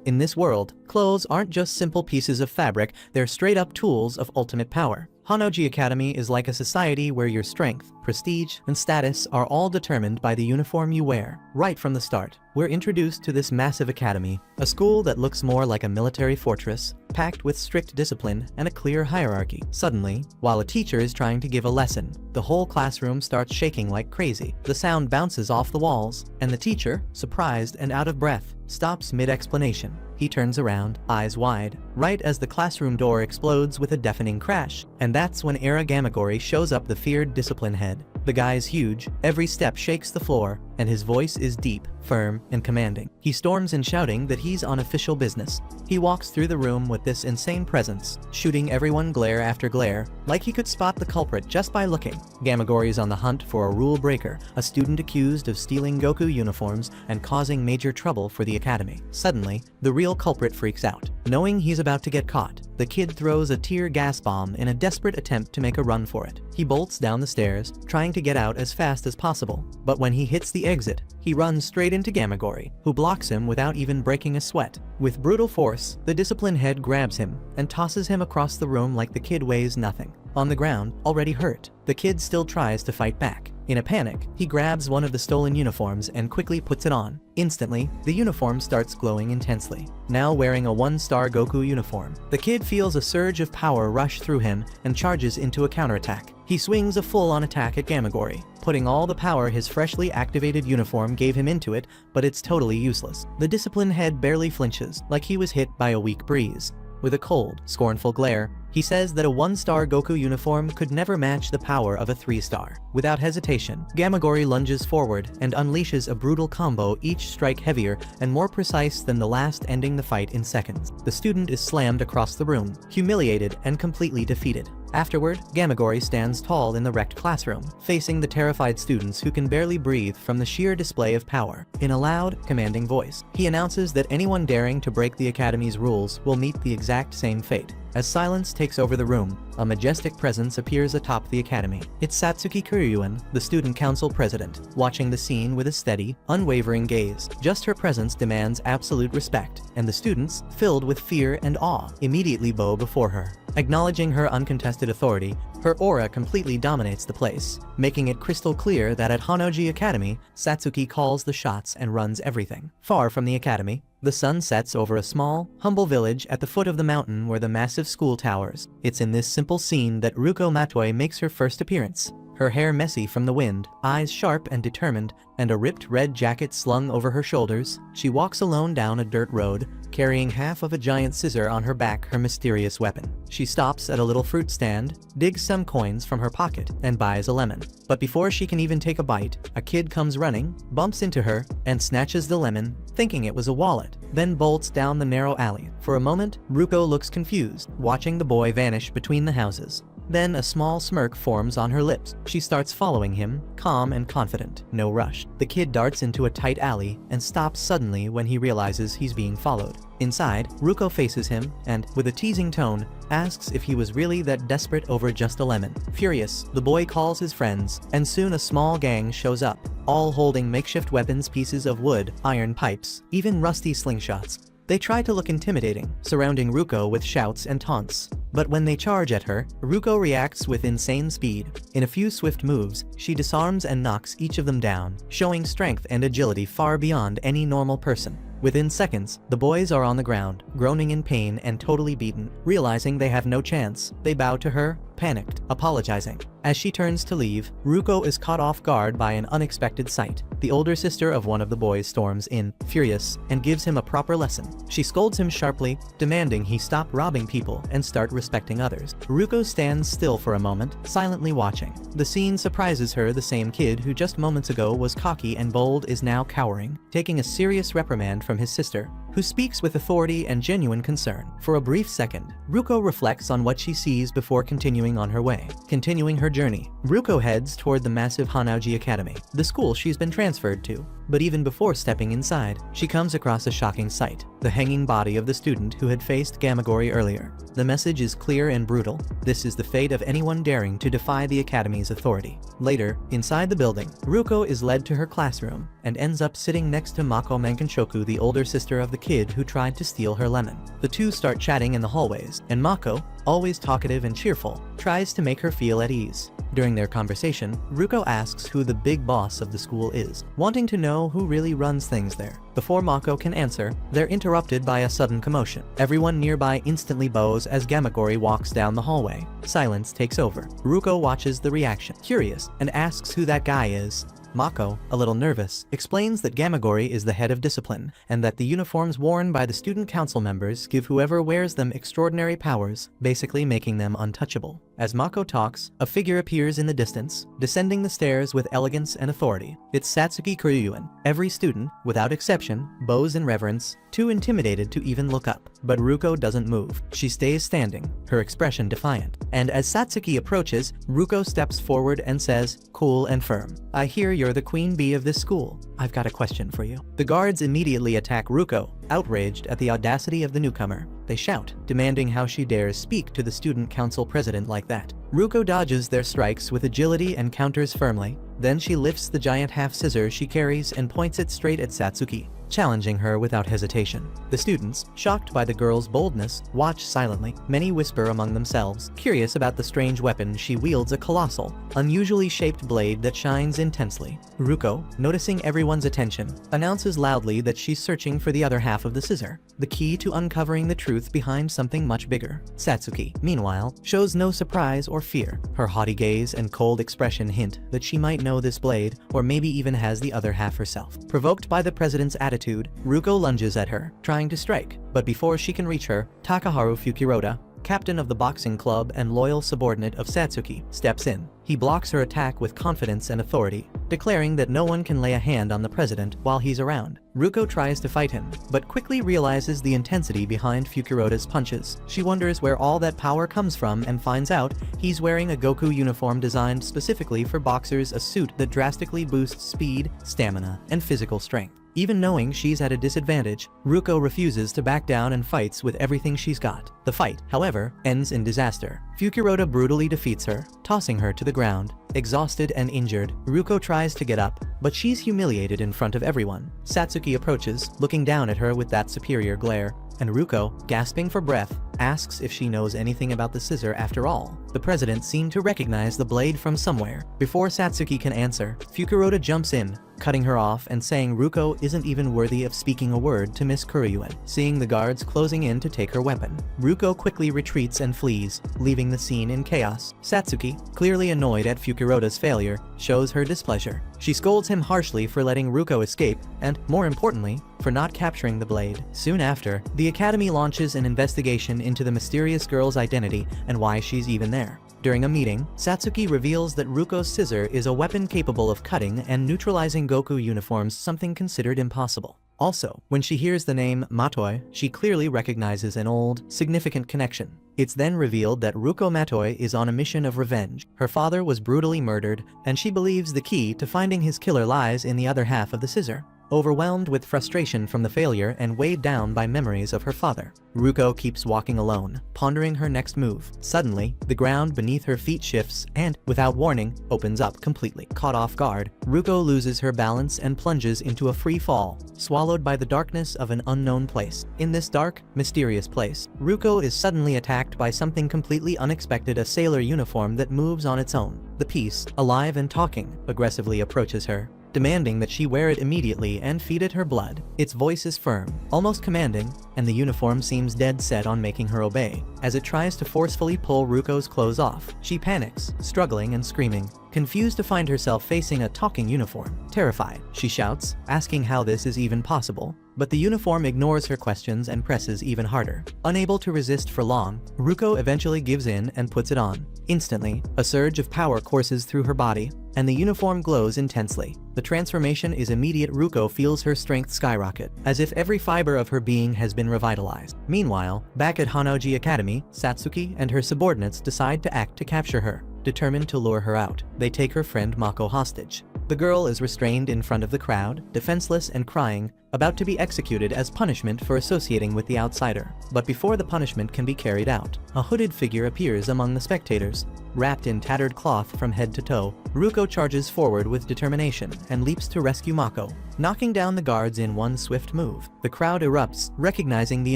In this world, clothes aren't just simple pieces of fabric, they're straight-up tools of ultimate power. Honnouji Academy is like a society where your strength, prestige, and status are all determined by the uniform you wear. Right from the start, we're introduced to this massive academy, a school that looks more like a military fortress, packed with strict discipline and a clear hierarchy. Suddenly, while a teacher is trying to give a lesson, the whole classroom starts shaking like crazy. The sound bounces off the walls, and the teacher, surprised and out of breath, stops mid-explanation. He turns around, eyes wide, right as the classroom door explodes with a deafening crash. And that's when Era Gamagori shows up, the feared discipline head. The guy's huge, every step shakes the floor, and his voice is deep, firm, and commanding. He storms in shouting that he's on official business. He walks through the room with this insane presence, shooting everyone glare after glare, like he could spot the culprit just by looking. Gamagori's on the hunt for a rule breaker, a student accused of stealing Goku uniforms and causing major trouble for the academy. Suddenly, the real culprit freaks out. Knowing he's about to get caught, the kid throws a tear gas bomb in a desperate attempt to make a run for it. He bolts down the stairs, trying to get out as fast as possible. But when he hits the exit, he runs straight into Gamagori, who blocks him without even breaking a sweat. With brutal force, the discipline head grabs him and tosses him across the room like the kid weighs nothing. On the ground, already hurt, the kid still tries to fight back. In a panic, he grabs one of the stolen uniforms and quickly puts it on. Instantly, the uniform starts glowing intensely. Now wearing a one-star Goku uniform, the kid feels a surge of power rush through him and charges into a counterattack. He swings a full-on attack at Gamagori, putting all the power his freshly activated uniform gave him into it, but it's totally useless. The discipline head barely flinches, like he was hit by a weak breeze. With a cold, scornful glare, he says that a one-star Goku uniform could never match the power of a 3-star. Without hesitation, Gamagori lunges forward and unleashes a brutal combo, each strike heavier and more precise than the last, ending the fight in seconds. The student is slammed across the room, humiliated and completely defeated. Afterward, Gamagori stands tall in the wrecked classroom, facing the terrified students who can barely breathe from the sheer display of power. In a loud, commanding voice, he announces that anyone daring to break the academy's rules will meet the exact same fate. As silence takes over the room, a majestic presence appears atop the academy. It's Satsuki Kuryuin, the student council president, watching the scene with a steady, unwavering gaze. Just her presence demands absolute respect, and the students, filled with fear and awe, immediately bow before her. Acknowledging her uncontested authority, her aura completely dominates the place, making it crystal clear that at Honnouji Academy, Satsuki calls the shots and runs everything. Far from the academy, the sun sets over a small, humble village at the foot of the mountain where the massive school towers. It's in this simple scene that Ruko Matoi makes her first appearance. Her hair messy from the wind, eyes sharp and determined, and a ripped red jacket slung over her shoulders, she walks alone down a dirt road, carrying half of a giant scissor on her back, her mysterious weapon. She stops at a little fruit stand, digs some coins from her pocket, and buys a lemon. But before she can even take a bite, a kid comes running, bumps into her, and snatches the lemon, thinking it was a wallet, then bolts down the narrow alley. For a moment, Ruko looks confused, watching the boy vanish between the houses. Then a small smirk forms on her lips. She starts following him, calm and confident. No rush. The kid darts into a tight alley and stops suddenly when he realizes he's being followed. Inside, Ruko faces him and, with a teasing tone, asks if he was really that desperate over just a lemon. Furious, the boy calls his friends, and soon a small gang shows up, all holding makeshift weapons, pieces of wood, iron pipes, even rusty slingshots. They try to look intimidating, surrounding Ruko with shouts and taunts. But when they charge at her, Ruko reacts with insane speed. In a few swift moves, she disarms and knocks each of them down, showing strength and agility far beyond any normal person. Within seconds, the boys are on the ground, groaning in pain and totally beaten. Realizing they have no chance, they bow to her, panicked, apologizing. As she turns to leave, Ruko is caught off guard by an unexpected sight. The older sister of one of the boys storms in, furious, and gives him a proper lesson. She scolds him sharply, demanding he stop robbing people and start respecting others. Ruko stands still for a moment, silently watching. The scene surprises her. The same kid who just moments ago was cocky and bold is now cowering, taking a serious reprimand from his sister, who speaks with authority and genuine concern. For a brief second, Ruko reflects on what she sees before continuing on her way. Continuing her journey, Ruko heads toward the massive Honnouji Academy, the school she's been transferred to. But even before stepping inside, she comes across a shocking sight: the hanging body of the student who had faced Gamagori earlier. The message is clear and brutal: this is the fate of anyone daring to defy the Academy's authority. Later, inside the building, Ruko is led to her classroom and ends up sitting next to Mako Mankanshoku, the older sister of the kid who tried to steal her lemon. The two start chatting in the hallways, and Mako, always talkative and cheerful, tries to make her feel at ease. During their conversation, Ruko asks who the big boss of the school is, wanting to know who really runs things there. Before Mako can answer, they're interrupted by a sudden commotion. Everyone nearby instantly bows as Gamagori walks down the hallway. Silence takes over. Ruko watches the reaction, curious, and asks who that guy is. Mako, a little nervous, explains that Gamagori is the head of discipline, and that the uniforms worn by the student council members give whoever wears them extraordinary powers, basically making them untouchable. As Mako talks, a figure appears in the distance, descending the stairs with elegance and authority. It's Satsuki Kuryuin. Every student, without exception, bows in reverence, too intimidated to even look up. But Ruko doesn't move. She stays standing, her expression defiant. And as Satsuki approaches, Ruko steps forward and says, cool and firm, "I hear you're the queen bee of this school. I've got a question for you." The guards immediately attack Ruko, outraged at the audacity of the newcomer. They shout, demanding how she dares speak to the student council president like that. Ruko dodges their strikes with agility and counters firmly. Then she lifts the giant half-scissor she carries and points it straight at Satsuki, challenging her without hesitation. The students, shocked by the girl's boldness, watch silently. Many whisper among themselves, curious about the strange weapon she wields, a colossal, unusually shaped blade that shines intensely. Ruko, noticing everyone's attention, announces loudly that she's searching for the other half of the scissor, the key to uncovering the truth behind something much bigger. Satsuki, meanwhile, shows no surprise or fear. Her haughty gaze and cold expression hint that she might know this blade, or maybe even has the other half herself. Provoked by the president's attitude, Ruko lunges at her, trying to strike, but before she can reach her, Takaharu Fukuroda, captain of the boxing club and loyal subordinate of Satsuki, steps in. He blocks her attack with confidence and authority, declaring that no one can lay a hand on the president while he's around. Ruko tries to fight him, but quickly realizes the intensity behind Fukuroda's punches. She wonders where all that power comes from and finds out he's wearing a Goku uniform designed specifically for boxers, a suit that drastically boosts speed, stamina, and physical strength. Even knowing she's at a disadvantage, Ruko refuses to back down and fights with everything she's got. The fight, however, ends in disaster. Fukuroda brutally defeats her, tossing her to the ground. Exhausted and injured, Ruko tries to get up, but she's humiliated in front of everyone. Satsuki approaches, looking down at her with that superior glare, and Ruko, gasping for breath, asks if she knows anything about the scissor after all. The president seemed to recognize the blade from somewhere. Before Satsuki can answer, Fukuroda jumps in, cutting her off and saying Ruko isn't even worthy of speaking a word to Miss Kuryuin. Seeing the guards closing in to take her weapon, Ruko quickly retreats and flees, leaving the scene in chaos. Satsuki, clearly annoyed at Fukuroda's failure, shows her displeasure. She scolds him harshly for letting Ruko escape, and, more importantly, for not capturing the blade. Soon after, the Academy launches an investigation into the mysterious girl's identity and why she's even there. During a meeting, Satsuki reveals that Ruko's scissor is a weapon capable of cutting and neutralizing Goku uniforms, something considered impossible. Also, when she hears the name Matoi, she clearly recognizes an old, significant connection. It's then revealed that Ruko Matoi is on a mission of revenge. Her father was brutally murdered, and she believes the key to finding his killer lies in the other half of the scissor. Overwhelmed with frustration from the failure and weighed down by memories of her father, Ruko keeps walking alone, pondering her next move. Suddenly, the ground beneath her feet shifts and, without warning, opens up completely. Caught off guard, Ruko loses her balance and plunges into a free fall, swallowed by the darkness of an unknown place. In this dark, mysterious place, Ruko is suddenly attacked by something completely unexpected, a sailor uniform that moves on its own. The piece, alive and talking, aggressively approaches her, demanding that she wear it immediately and feed it her blood. Its voice is firm, almost commanding, and the uniform seems dead set on making her obey. As it tries to forcefully pull Ruko's clothes off, she panics, struggling and screaming. Confused to find herself facing a talking uniform. Terrified, she shouts, asking how this is even possible. But the uniform ignores her questions and presses even harder. Unable to resist for long, Ruko eventually gives in and puts it on. Instantly, a surge of power courses through her body, and the uniform glows intensely. The transformation is immediate. Ruko feels her strength skyrocket, as if every fiber of her being has been revitalized. Meanwhile, back at Honnouji Academy, Satsuki and her subordinates decide to act to capture her. Determined to lure her out, they take her friend Mako hostage. The girl is restrained in front of the crowd, defenseless and crying, about to be executed as punishment for associating with the outsider. But before the punishment can be carried out, a hooded figure appears among the spectators. Wrapped in tattered cloth from head to toe, Ruko charges forward with determination and leaps to rescue Mako, knocking down the guards in one swift move. The crowd erupts, recognizing the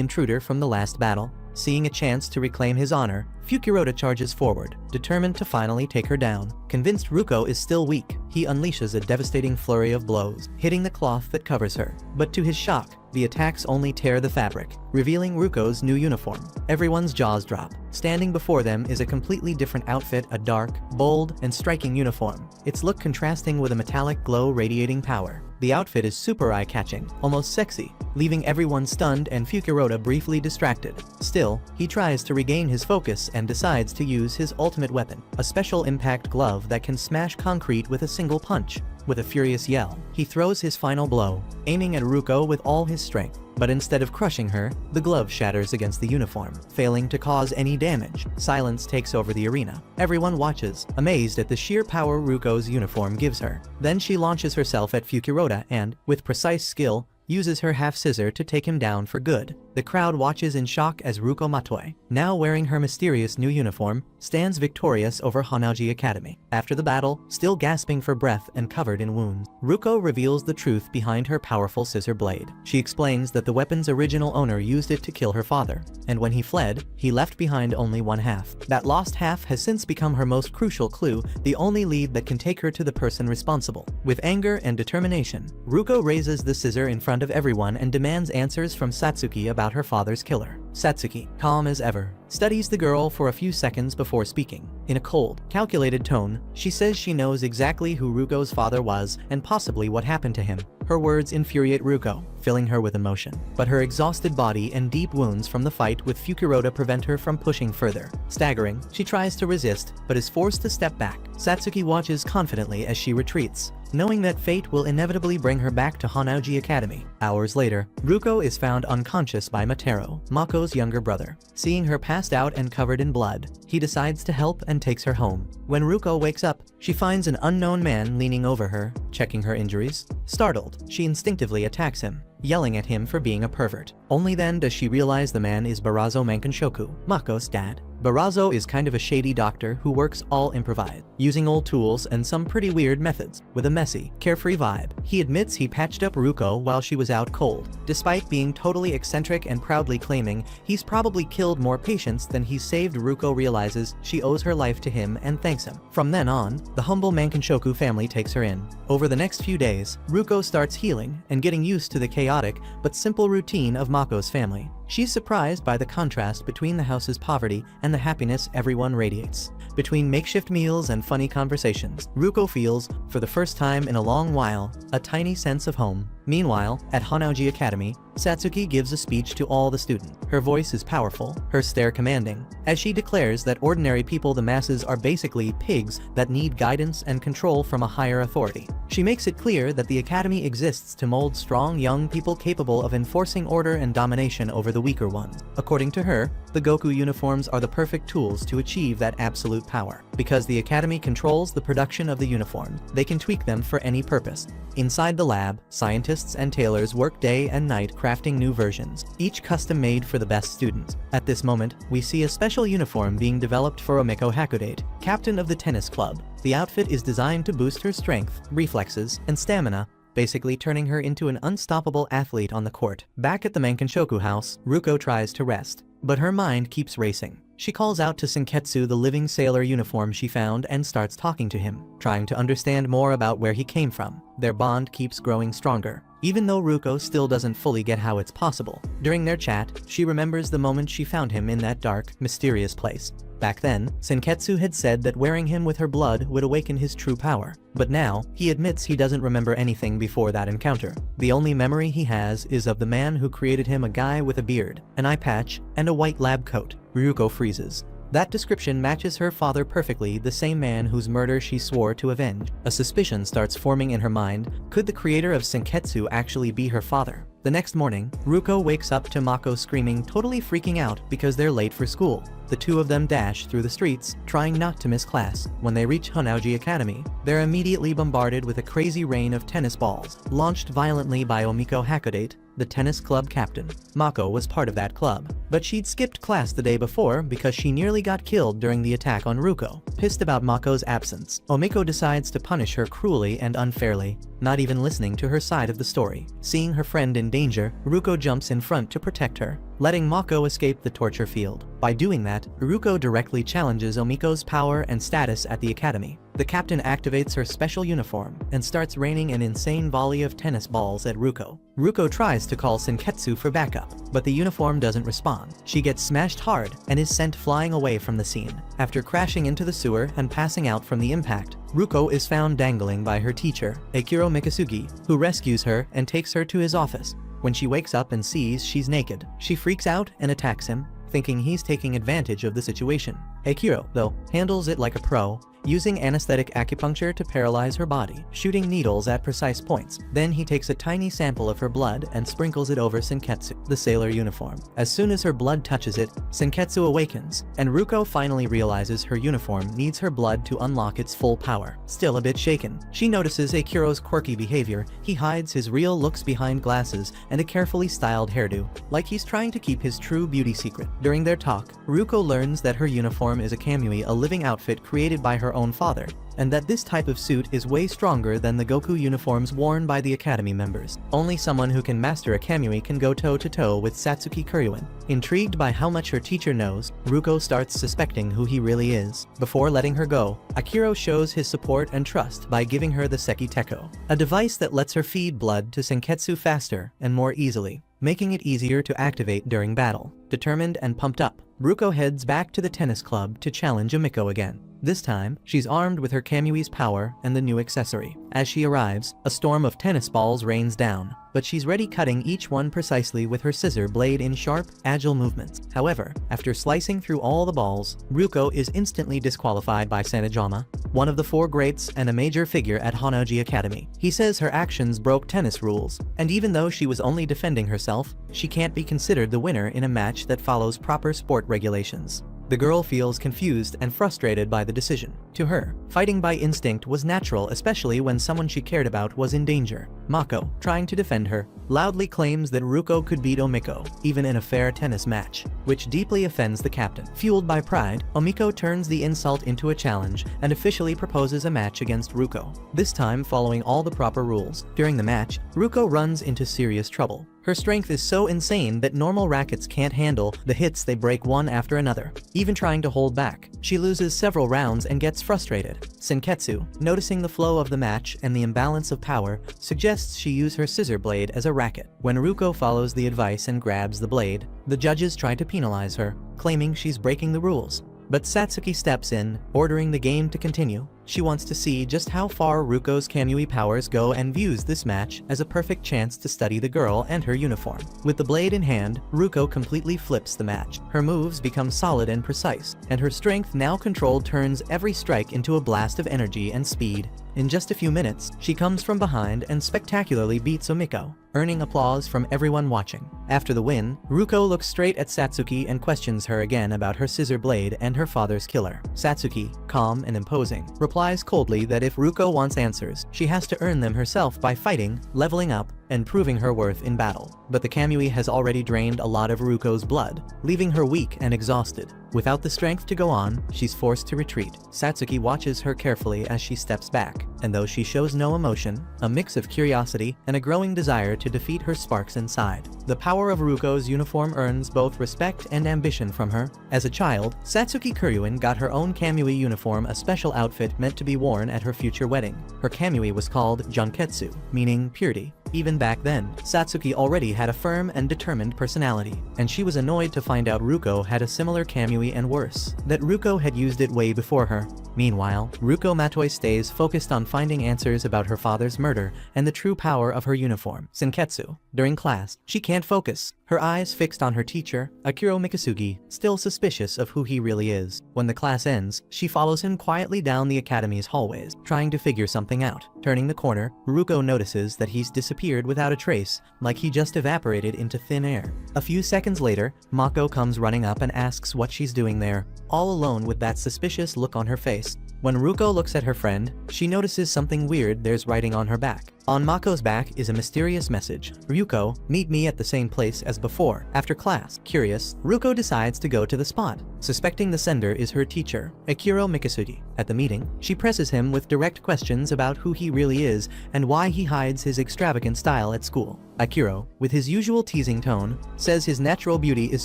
intruder from the last battle. Seeing a chance to reclaim his honor, Fukuroda charges forward, determined to finally take her down. Convinced Ruko is still weak, he unleashes a devastating flurry of blows, hitting the cloth that covers her. But to his shock, the attacks only tear the fabric, revealing Ruko's new uniform. Everyone's jaws drop. Standing before them is a completely different outfit, a dark, bold, and striking uniform, its look contrasting with a metallic glow radiating power. The outfit is super eye-catching, almost sexy, leaving everyone stunned and Fukuroda briefly distracted. Still, he tries to regain his focus and decides to use his ultimate weapon, a special impact glove that can smash concrete with a single punch. With a furious yell, he throws his final blow, aiming at Ruko with all his strength. But instead of crushing her, the glove shatters against the uniform, failing to cause any damage. Silence takes over the arena. Everyone watches, amazed at the sheer power Ruko's uniform gives her. Then she launches herself at Fukuroda and, with precise skill, uses her half-scissor to take him down for good. The crowd watches in shock as Ruko Matoi, now wearing her mysterious new uniform, stands victorious over Honnouji Academy. After the battle, still gasping for breath and covered in wounds, Ruko reveals the truth behind her powerful scissor blade. She explains that the weapon's original owner used it to kill her father, and when he fled, he left behind only one half. That lost half has since become her most crucial clue, the only lead that can take her to the person responsible. With anger and determination, Ruko raises the scissor in front of everyone and demands answers from Satsuki about her father's killer. Satsuki, calm as ever, studies the girl for a few seconds before speaking. In a cold, calculated tone, she says she knows exactly who Ruko's father was and possibly what happened to him. Her words infuriate Ruko, filling her with emotion. But her exhausted body and deep wounds from the fight with Fukuroda prevent her from pushing further. Staggering, she tries to resist, but is forced to step back. Satsuki watches confidently as she retreats, knowing that fate will inevitably bring her back to Honnouji Academy. Hours later, Ruko is found unconscious by Matero, Mako's younger brother. Seeing her passed out and covered in blood, he decides to help and takes her home. When Ruko wakes up, she finds an unknown man leaning over her, checking her injuries. Startled, she instinctively attacks him, yelling at him for being a pervert. Only then does she realize the man is Barazo Mankanshoku, Mako's dad. Barazo is kind of a shady doctor who works all improvised, using old tools and some pretty weird methods. With a messy, carefree vibe, he admits he patched up Ruko while she was out cold. Despite being totally eccentric and proudly claiming he's probably killed more patients than he's saved, Ruko realizes she owes her life to him and thanks him. From then on, the humble Mankanshoku family takes her in. Over the next few days, Ruko starts healing and getting used to the chaotic but simple routine of Mako's family. She's surprised by the contrast between the house's poverty and the happiness everyone radiates. Between makeshift meals and funny conversations, Ruko feels, for the first time in a long while, a tiny sense of home. Meanwhile, at Honnouji Academy, Satsuki gives a speech to all the students. Her voice is powerful, her stare commanding, as she declares that ordinary people, the masses, are basically pigs that need guidance and control from a higher authority. She makes it clear that the academy exists to mold strong young people capable of enforcing order and domination over the weaker ones. According to her, the Goku uniforms are the perfect tools to achieve that absolute power. Because the academy controls the production of the uniforms, they can tweak them for any purpose. Inside the lab, scientists and tailors work day and night crafting new versions, each custom made for the best students. At this moment, we see a special uniform being developed for Omiko Hakudate, captain of the tennis club. The outfit is designed to boost her strength, reflexes, and stamina, basically turning her into an unstoppable athlete on the court. Back at the Mankanshoku house, Ruko tries to rest, but her mind keeps racing. She calls out to Senketsu, the living sailor uniform she found, and starts talking to him, trying to understand more about where he came from. Their bond keeps growing stronger, even though Ruko still doesn't fully get how it's possible. During their chat, she remembers the moment she found him in that dark, mysterious place. Back then, Senketsu had said that wearing him with her blood would awaken his true power. But now, he admits he doesn't remember anything before that encounter. The only memory he has is of the man who created him, a guy with a beard, an eye patch, and a white lab coat. Ruko freezes. That description matches her father perfectly, the same man whose murder she swore to avenge. A suspicion starts forming in her mind. Could the creator of Senketsu actually be her father? The next morning, Ruko wakes up to Mako screaming, totally freaking out because they're late for school. The two of them dash through the streets, trying not to miss class. When they reach Honnouji Academy, they're immediately bombarded with a crazy rain of tennis balls, launched violently by Omiko Hakodate, the tennis club captain. Mako was part of that club, but she'd skipped class the day before because she nearly got killed during the attack on Ruko. Pissed about Mako's absence, Omiko decides to punish her cruelly and unfairly, not even listening to her side of the story. Seeing her friend in danger, Ruko jumps in front to protect her, letting Mako escape the torture field. By doing that, Ruko directly challenges Omiko's power and status at the academy. The captain activates her special uniform and starts raining an insane volley of tennis balls at Ruko. Ruko tries to call Senketsu for backup, but the uniform doesn't respond. She gets smashed hard and is sent flying away from the scene. After crashing into the sewer and passing out from the impact, Ruko is found dangling by her teacher, Akiro Mikasugi, who rescues her and takes her to his office. When she wakes up and sees she's naked, she freaks out and attacks him, thinking he's taking advantage of the situation. Akiro, though, handles it like a pro, using anesthetic acupuncture to paralyze her body, shooting needles at precise points. Then he takes a tiny sample of her blood and sprinkles it over Senketsu, the sailor uniform. As soon as her blood touches it, Senketsu awakens, and Ruko finally realizes her uniform needs her blood to unlock its full power. Still a bit shaken, she notices Akiro's quirky behavior. He hides his real looks behind glasses and a carefully styled hairdo, like he's trying to keep his true beauty secret. During their talk, Ruko learns that her uniform is a kamui, a living outfit created by her own father, and that this type of suit is way stronger than the Goku uniforms worn by the academy members. Only someone who can master a kamui can go toe-to-toe with Satsuki Kuryuin. Intrigued by how much her teacher knows, Ruko starts suspecting who he really is. Before letting her go, Akiro shows his support and trust by giving her the Seki Teko, a device that lets her feed blood to Senketsu faster and more easily, making it easier to activate during battle. Determined and pumped up, Ruko heads back to the tennis club to challenge Omiko again. This time, she's armed with her kamui's power and the new accessory. As she arrives, a storm of tennis balls rains down, but she's ready, cutting each one precisely with her scissor blade in sharp, agile movements. However, after slicing through all the balls, Ruko is instantly disqualified by Sanejama, one of the four greats and a major figure at Honnouji Academy. He says her actions broke tennis rules, and even though she was only defending herself, she can't be considered the winner in a match that follows proper sport regulations. The girl feels confused and frustrated by the decision. To her, fighting by instinct was natural, especially when someone she cared about was in danger. Mako, trying to defend her, loudly claims that Ruko could beat Omiko, even in a fair tennis match, which deeply offends the captain. Fueled by pride, Omiko turns the insult into a challenge and officially proposes a match against Ruko, this time following all the proper rules. During the match, Ruko runs into serious trouble. Her strength is so insane that normal rackets can't handle the hits. They break one after another. Even trying to hold back, she loses several rounds and gets frustrated. Senketsu, noticing the flow of the match and the imbalance of power, suggests she use her scissor blade as a racket. When Ruko follows the advice and grabs the blade, the judges try to penalize her, claiming she's breaking the rules. But Satsuki steps in, ordering the game to continue. She wants to see just how far Ruko's kamui powers go and views this match as a perfect chance to study the girl and her uniform. With the blade in hand, Ruko completely flips the match. Her moves become solid and precise, and her strength, now controlled, turns every strike into a blast of energy and speed. In just a few minutes, she comes from behind and spectacularly beats Omiko, earning applause from everyone watching. After the win, Ruko looks straight at Satsuki and questions her again about her scissor blade and her father's killer. Satsuki, calm and imposing, replies coldly that if Ruko wants answers, she has to earn them herself by fighting, leveling up, and proving her worth in battle. But the kamui has already drained a lot of Ruko's blood, leaving her weak and exhausted. Without the strength to go on, she's forced to retreat. Satsuki watches her carefully as she steps back, and though she shows no emotion, a mix of curiosity and a growing desire to defeat her sparks inside. The power of Ruko's uniform earns both respect and ambition from her. As a child, Satsuki Kuryuin got her own kamui uniform, a special outfit meant to be worn at her future wedding. Her kamui was called Jonketsu, meaning purity. Even back then, Satsuki already had a firm and determined personality, and she was annoyed to find out Ruko had a similar kamui, and worse, that Ruko had used it way before her. Meanwhile, Ruko Matoi stays focused on finding answers about her father's murder and the true power of her uniform, Senketsu. During class, she can't focus, her eyes fixed on her teacher, Akira Mikasugi, still suspicious of who he really is. When the class ends, she follows him quietly down the academy's hallways, trying to figure something out. Turning the corner, Ruko notices that he's disappeared without a trace, like he just evaporated into thin air. A few seconds later, Mako comes running up and asks what she's doing there, all alone with that suspicious look on her face. When Ruko looks at her friend, she notices something weird. There's writing on her back. On Mako's back is a mysterious message. Ryuko, meet me at the same place as before, after class. Curious, Ruko decides to go to the spot, suspecting the sender is her teacher, Akira Mikasugi. At the meeting, she presses him with direct questions about who he really is and why he hides his extravagant style at school. Akira, with his usual teasing tone, says his natural beauty is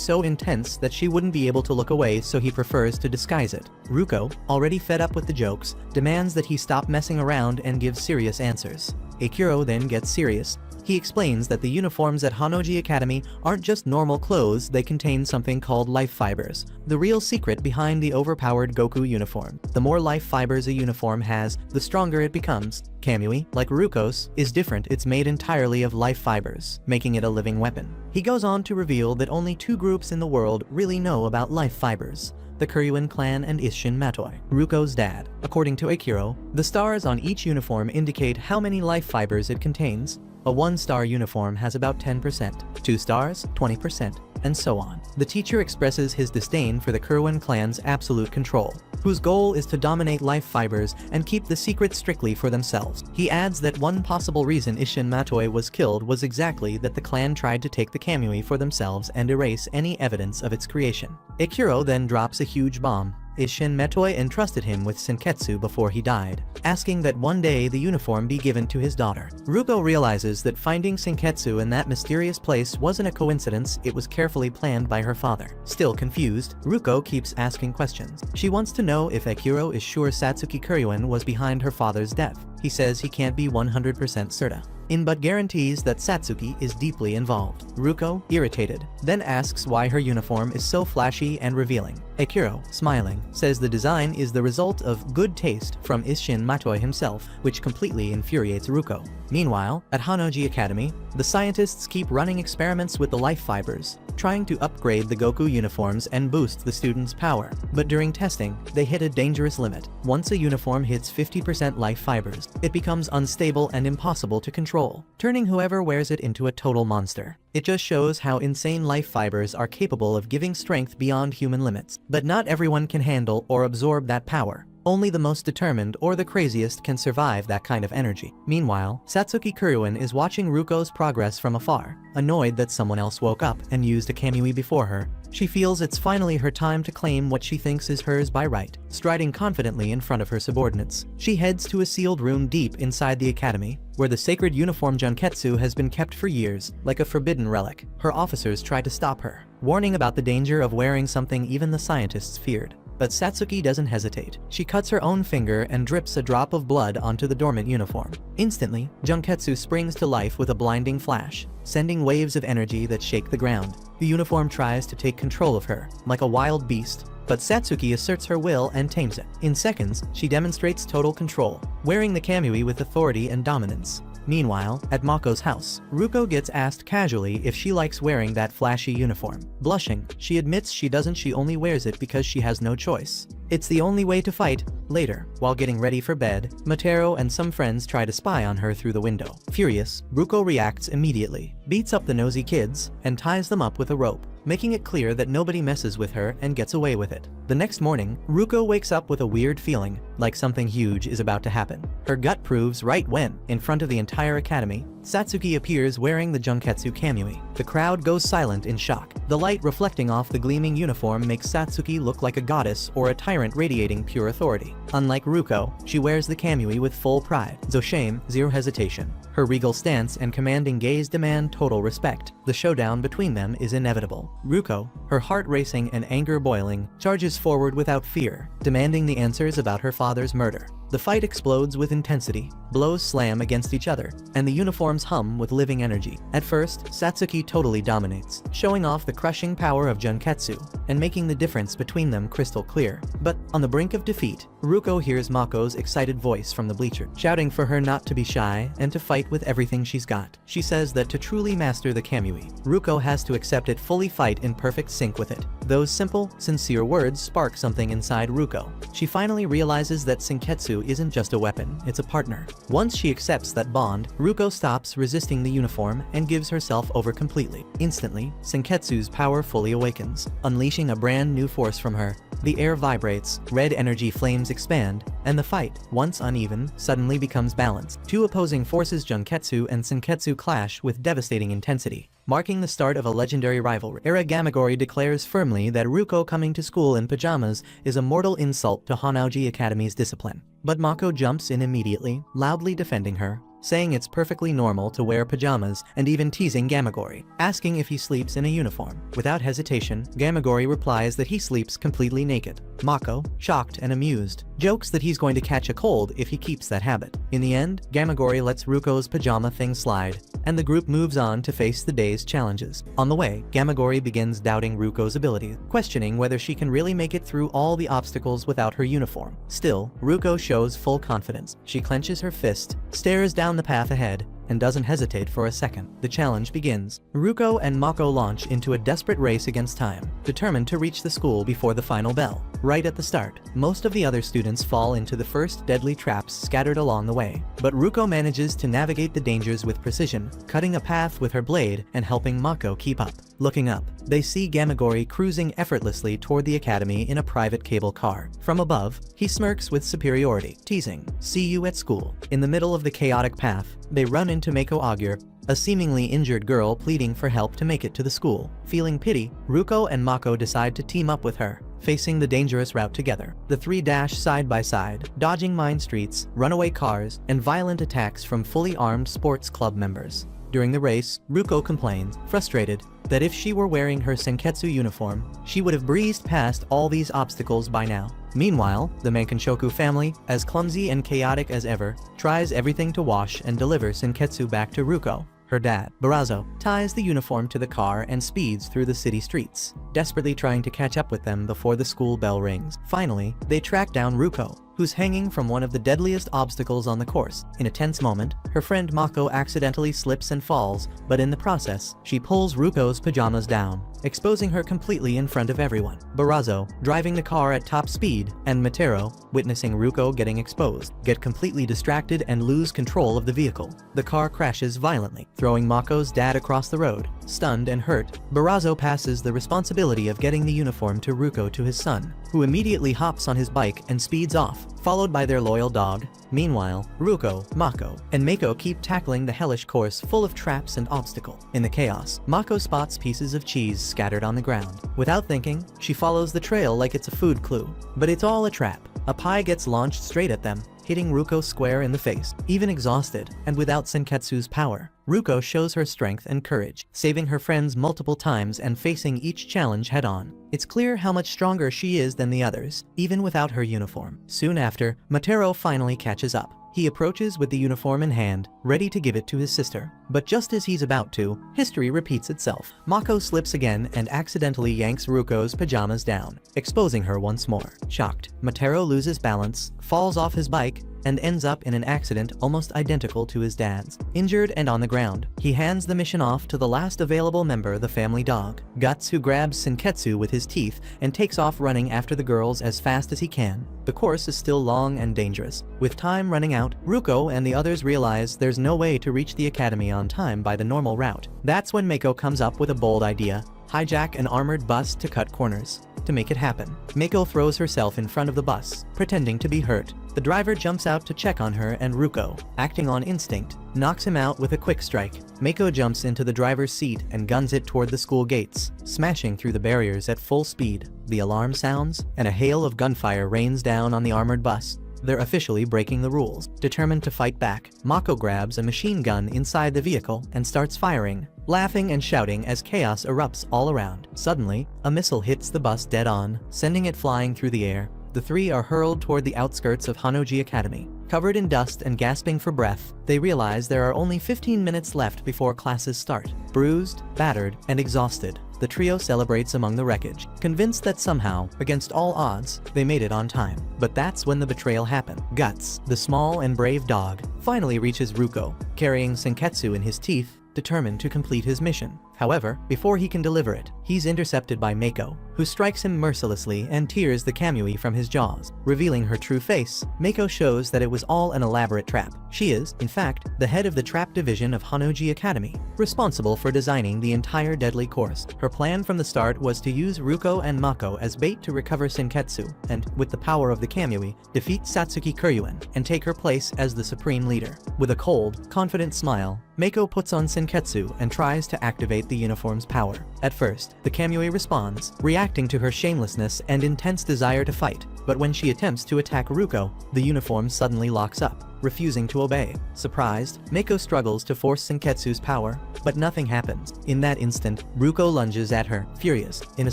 so intense that she wouldn't be able to look away, so he prefers to disguise it. Ruko, already fed up with the jokes, demands that he stop messing around and give serious answers. Akira then gets serious. He explains that the uniforms at Honnouji Academy aren't just normal clothes, they contain something called life fibers, the real secret behind the overpowered Goku uniform. The more life fibers a uniform has, the stronger it becomes. Kamui, like Ruko's, is different. It's made entirely of life fibers, making it a living weapon. He goes on to reveal that only two groups in the world really know about life fibers: the Kuryuin clan and Isshin Matoi, Ruko's dad. According to Akira, the stars on each uniform indicate how many life fibers it contains. A 1-star uniform has about 10%, 2 stars, 20%, and so on. The teacher expresses his disdain for the Kuryuin clan's absolute control, whose goal is to dominate life fibers and keep the secret strictly for themselves. He adds that one possible reason Isshin Matoi was killed was exactly that the clan tried to take the Kamui for themselves and erase any evidence of its creation. Akira then drops a huge bomb. Isshin Matoi entrusted him with Senketsu before he died, asking that one day the uniform be given to his daughter. Ruko realizes that finding Senketsu in that mysterious place wasn't a coincidence, it was carefully planned by her father. Still confused, Ruko keeps asking questions. She wants to know if Akira is sure Satsuki Kuryuin was behind her father's death. He says he can't be 100% certain, but guarantees that Satsuki is deeply involved. Ruko, irritated, then asks why her uniform is so flashy and revealing. Akira, smiling, says the design is the result of good taste from Isshin Matoi himself, which completely infuriates Ruko. Meanwhile, at Honnouji Academy, the scientists keep running experiments with the life fibers, trying to upgrade the Goku uniforms and boost the students' power. But during testing, they hit a dangerous limit. Once a uniform hits 50% life fibers, it becomes unstable and impossible to control, turning whoever wears it into a total monster. It just shows how insane life fibers are capable of giving strength beyond human limits. But not everyone can handle or absorb that power. Only the most determined or the craziest can survive that kind of energy. Meanwhile, Satsuki Kuryuin is watching Ruko's progress from afar. Annoyed that someone else woke up and used a Kamui before her, she feels it's finally her time to claim what she thinks is hers by right. Striding confidently in front of her subordinates, she heads to a sealed room deep inside the academy, where the sacred uniform Junketsu has been kept for years, like a forbidden relic. Her officers try to stop her, warning about the danger of wearing something even the scientists feared. But Satsuki doesn't hesitate. She cuts her own finger and drips a drop of blood onto the dormant uniform. Instantly, Junketsu springs to life with a blinding flash, sending waves of energy that shake the ground. The uniform tries to take control of her, like a wild beast, but Satsuki asserts her will and tames it. In seconds, she demonstrates total control, wearing the Kamui with authority and dominance. Meanwhile, at Mako's house, Ruko gets asked casually if she likes wearing that flashy uniform. Blushing, she admits she doesn't, she only wears it because she has no choice. It's the only way to fight. Later, while getting ready for bed, Matero and some friends try to spy on her through the window. Furious, Ruko reacts immediately, beats up the nosy kids, and ties them up with a rope, making it clear that nobody messes with her and gets away with it. The next morning, Ruko wakes up with a weird feeling, like something huge is about to happen. Her gut proves right when, in front of the entire academy, Satsuki appears wearing the Junketsu Kamui. The crowd goes silent in shock. The light reflecting off the gleaming uniform makes Satsuki look like a goddess or a tyrant radiating pure authority. Unlike Ruko, she wears the Kamui with full pride. Zoshame, zero hesitation. Her regal stance and commanding gaze demand total respect. The showdown between them is inevitable. Ruko, her heart racing and anger boiling, charges forward without fear, demanding the answers about her father's murder. The fight explodes with intensity, blows slam against each other, and the uniforms hum with living energy. At first, Satsuki totally dominates, showing off the crushing power of Junketsu, and making the difference between them crystal clear. But, on the brink of defeat, Ruko hears Mako's excited voice from the bleacher, shouting for her not to be shy and to fight with everything she's got. She says that to truly master the Kamui, Ruko has to accept it, fully fight in perfect sync with it. Those simple, sincere words spark something inside Ruko. She finally realizes that Senketsu isn't just a weapon, it's a partner. Once she accepts that bond, Ruko stops resisting the uniform and gives herself over completely. Instantly, Senketsu's power fully awakens, unleashing a brand new force from her. The air vibrates, red energy flames expand, and the fight, once uneven, suddenly becomes balanced. Two opposing forces, Junketsu and Senketsu, clash with devastating intensity, marking the start of a legendary rivalry. Gamagori declares firmly that Ruko coming to school in pajamas is a mortal insult to Honnouji Academy's discipline. But Mako jumps in immediately, loudly defending her, saying it's perfectly normal to wear pajamas, and even teasing Gamagori, asking if he sleeps in a uniform. Without hesitation, Gamagori replies that he sleeps completely naked. Mako, shocked and amused, jokes that he's going to catch a cold if he keeps that habit. In the end, Gamagori lets Ruko's pajama thing slide, and the group moves on to face the day's challenges. On the way, Gamagori begins doubting Ruko's abilities, questioning whether she can really make it through all the obstacles without her uniform. Still, Ruko shows full confidence. She clenches her fist, stares down the path ahead, and doesn't hesitate for a second. The challenge begins. Ruko and Mako launch into a desperate race against time, determined to reach the school before the final bell. Right at the start, most of the other students fall into the first deadly traps scattered along the way, but Ruko manages to navigate the dangers with precision, cutting a path with her blade and helping Mako keep up. Looking up, they see Gamagori cruising effortlessly toward the academy in a private cable car. From above, he smirks with superiority, teasing, "See you at school." In the middle of the chaotic path, they run into Mako Agur, a seemingly injured girl pleading for help to make it to the school. Feeling pity, Ruko and Mako decide to team up with her, facing the dangerous route together. The three dash side by side, dodging mine streets, runaway cars, and violent attacks from fully armed sports club members. During the race, Ruko complains, frustrated, that if she were wearing her Senketsu uniform, she would have breezed past all these obstacles by now. Meanwhile, the Mankanshoku family, as clumsy and chaotic as ever, tries everything to wash and deliver Senketsu back to Ruko. Her dad, Barazo, ties the uniform to the car and speeds through the city streets, desperately trying to catch up with them before the school bell rings. Finally, they track down Ruko, who's hanging from one of the deadliest obstacles on the course. In a tense moment, her friend Mako accidentally slips and falls, but in the process, she pulls Ruko's pajamas down, exposing her completely in front of everyone. Barazo, driving the car at top speed, and Matero, witnessing Ruko getting exposed, get completely distracted and lose control of the vehicle. The car crashes violently, throwing Mako's dad across the road. Stunned and hurt, Barazo passes the responsibility of getting the uniform to Ruko to his son, who immediately hops on his bike and speeds off, followed by their loyal dog. Meanwhile, Ruko, Mako, and Mako keep tackling the hellish course full of traps and obstacles. In the chaos, Mako spots pieces of cheese scattered on the ground. Without thinking, she follows the trail like it's a food clue. But it's all a trap. A pie gets launched straight at them, hitting Ruko square in the face. Even exhausted, and without Senketsu's power, Ruko shows her strength and courage, saving her friends multiple times and facing each challenge head-on. It's clear how much stronger she is than the others, even without her uniform. Soon after, Matero finally catches up. He approaches with the uniform in hand, ready to give it to his sister. But just as he's about to, history repeats itself. Mako slips again and accidentally yanks Ruko's pajamas down, exposing her once more. Shocked, Matero loses balance, falls off his bike, and ends up in an accident almost identical to his dad's. Injured and on the ground, he hands the mission off to the last available member, the family dog, Guts, who grabs Senketsu with his teeth and takes off running after the girls as fast as he can. The course is still long and dangerous. With time running out, Ruko and the others realize there's no way to reach the academy on time by the normal route. That's when Mako comes up with a bold idea: hijack an armored bus to cut corners. To make it happen, Mako throws herself in front of the bus, pretending to be hurt. The driver jumps out to check on her, and Ruko, acting on instinct, knocks him out with a quick strike. Mako jumps into the driver's seat and guns it toward the school gates, smashing through the barriers at full speed. The alarm sounds, and a hail of gunfire rains down on the armored bus. They're officially breaking the rules. Determined to fight back, Mako grabs a machine gun inside the vehicle and starts firing, laughing and shouting as chaos erupts all around. Suddenly, a missile hits the bus dead on, sending it flying through the air. The three are hurled toward the outskirts of Hanoji Academy. Covered in dust and gasping for breath, they realize there are only 15 minutes left before classes start. Bruised, battered, and exhausted, the trio celebrates among the wreckage, convinced that somehow, against all odds, they made it on time. But that's when the betrayal happened. Guts, the small and brave dog, finally reaches Ruko, carrying Senketsu in his teeth, determined to complete his mission. However, before he can deliver it, he's intercepted by Mako, who strikes him mercilessly and tears the kamui from his jaws. Revealing her true face, Mako shows that it was all an elaborate trap. She is, in fact, the head of the trap division of Hanoji Academy, responsible for designing the entire deadly course. Her plan from the start was to use Ruko and Mako as bait to recover Senketsu and, with the power of the kamui, defeat Satsuki Kuryuin and take her place as the supreme leader. With a cold, confident smile, Mako puts on Senketsu and tries to activate the uniform's power. At first, the kamui responds, reacting to her shamelessness and intense desire to fight, but when she attempts to attack Ruko, the uniform suddenly locks up, refusing to obey. Surprised, Mako struggles to force Senketsu's power, but nothing happens. In that instant, Ruko lunges at her, furious. In a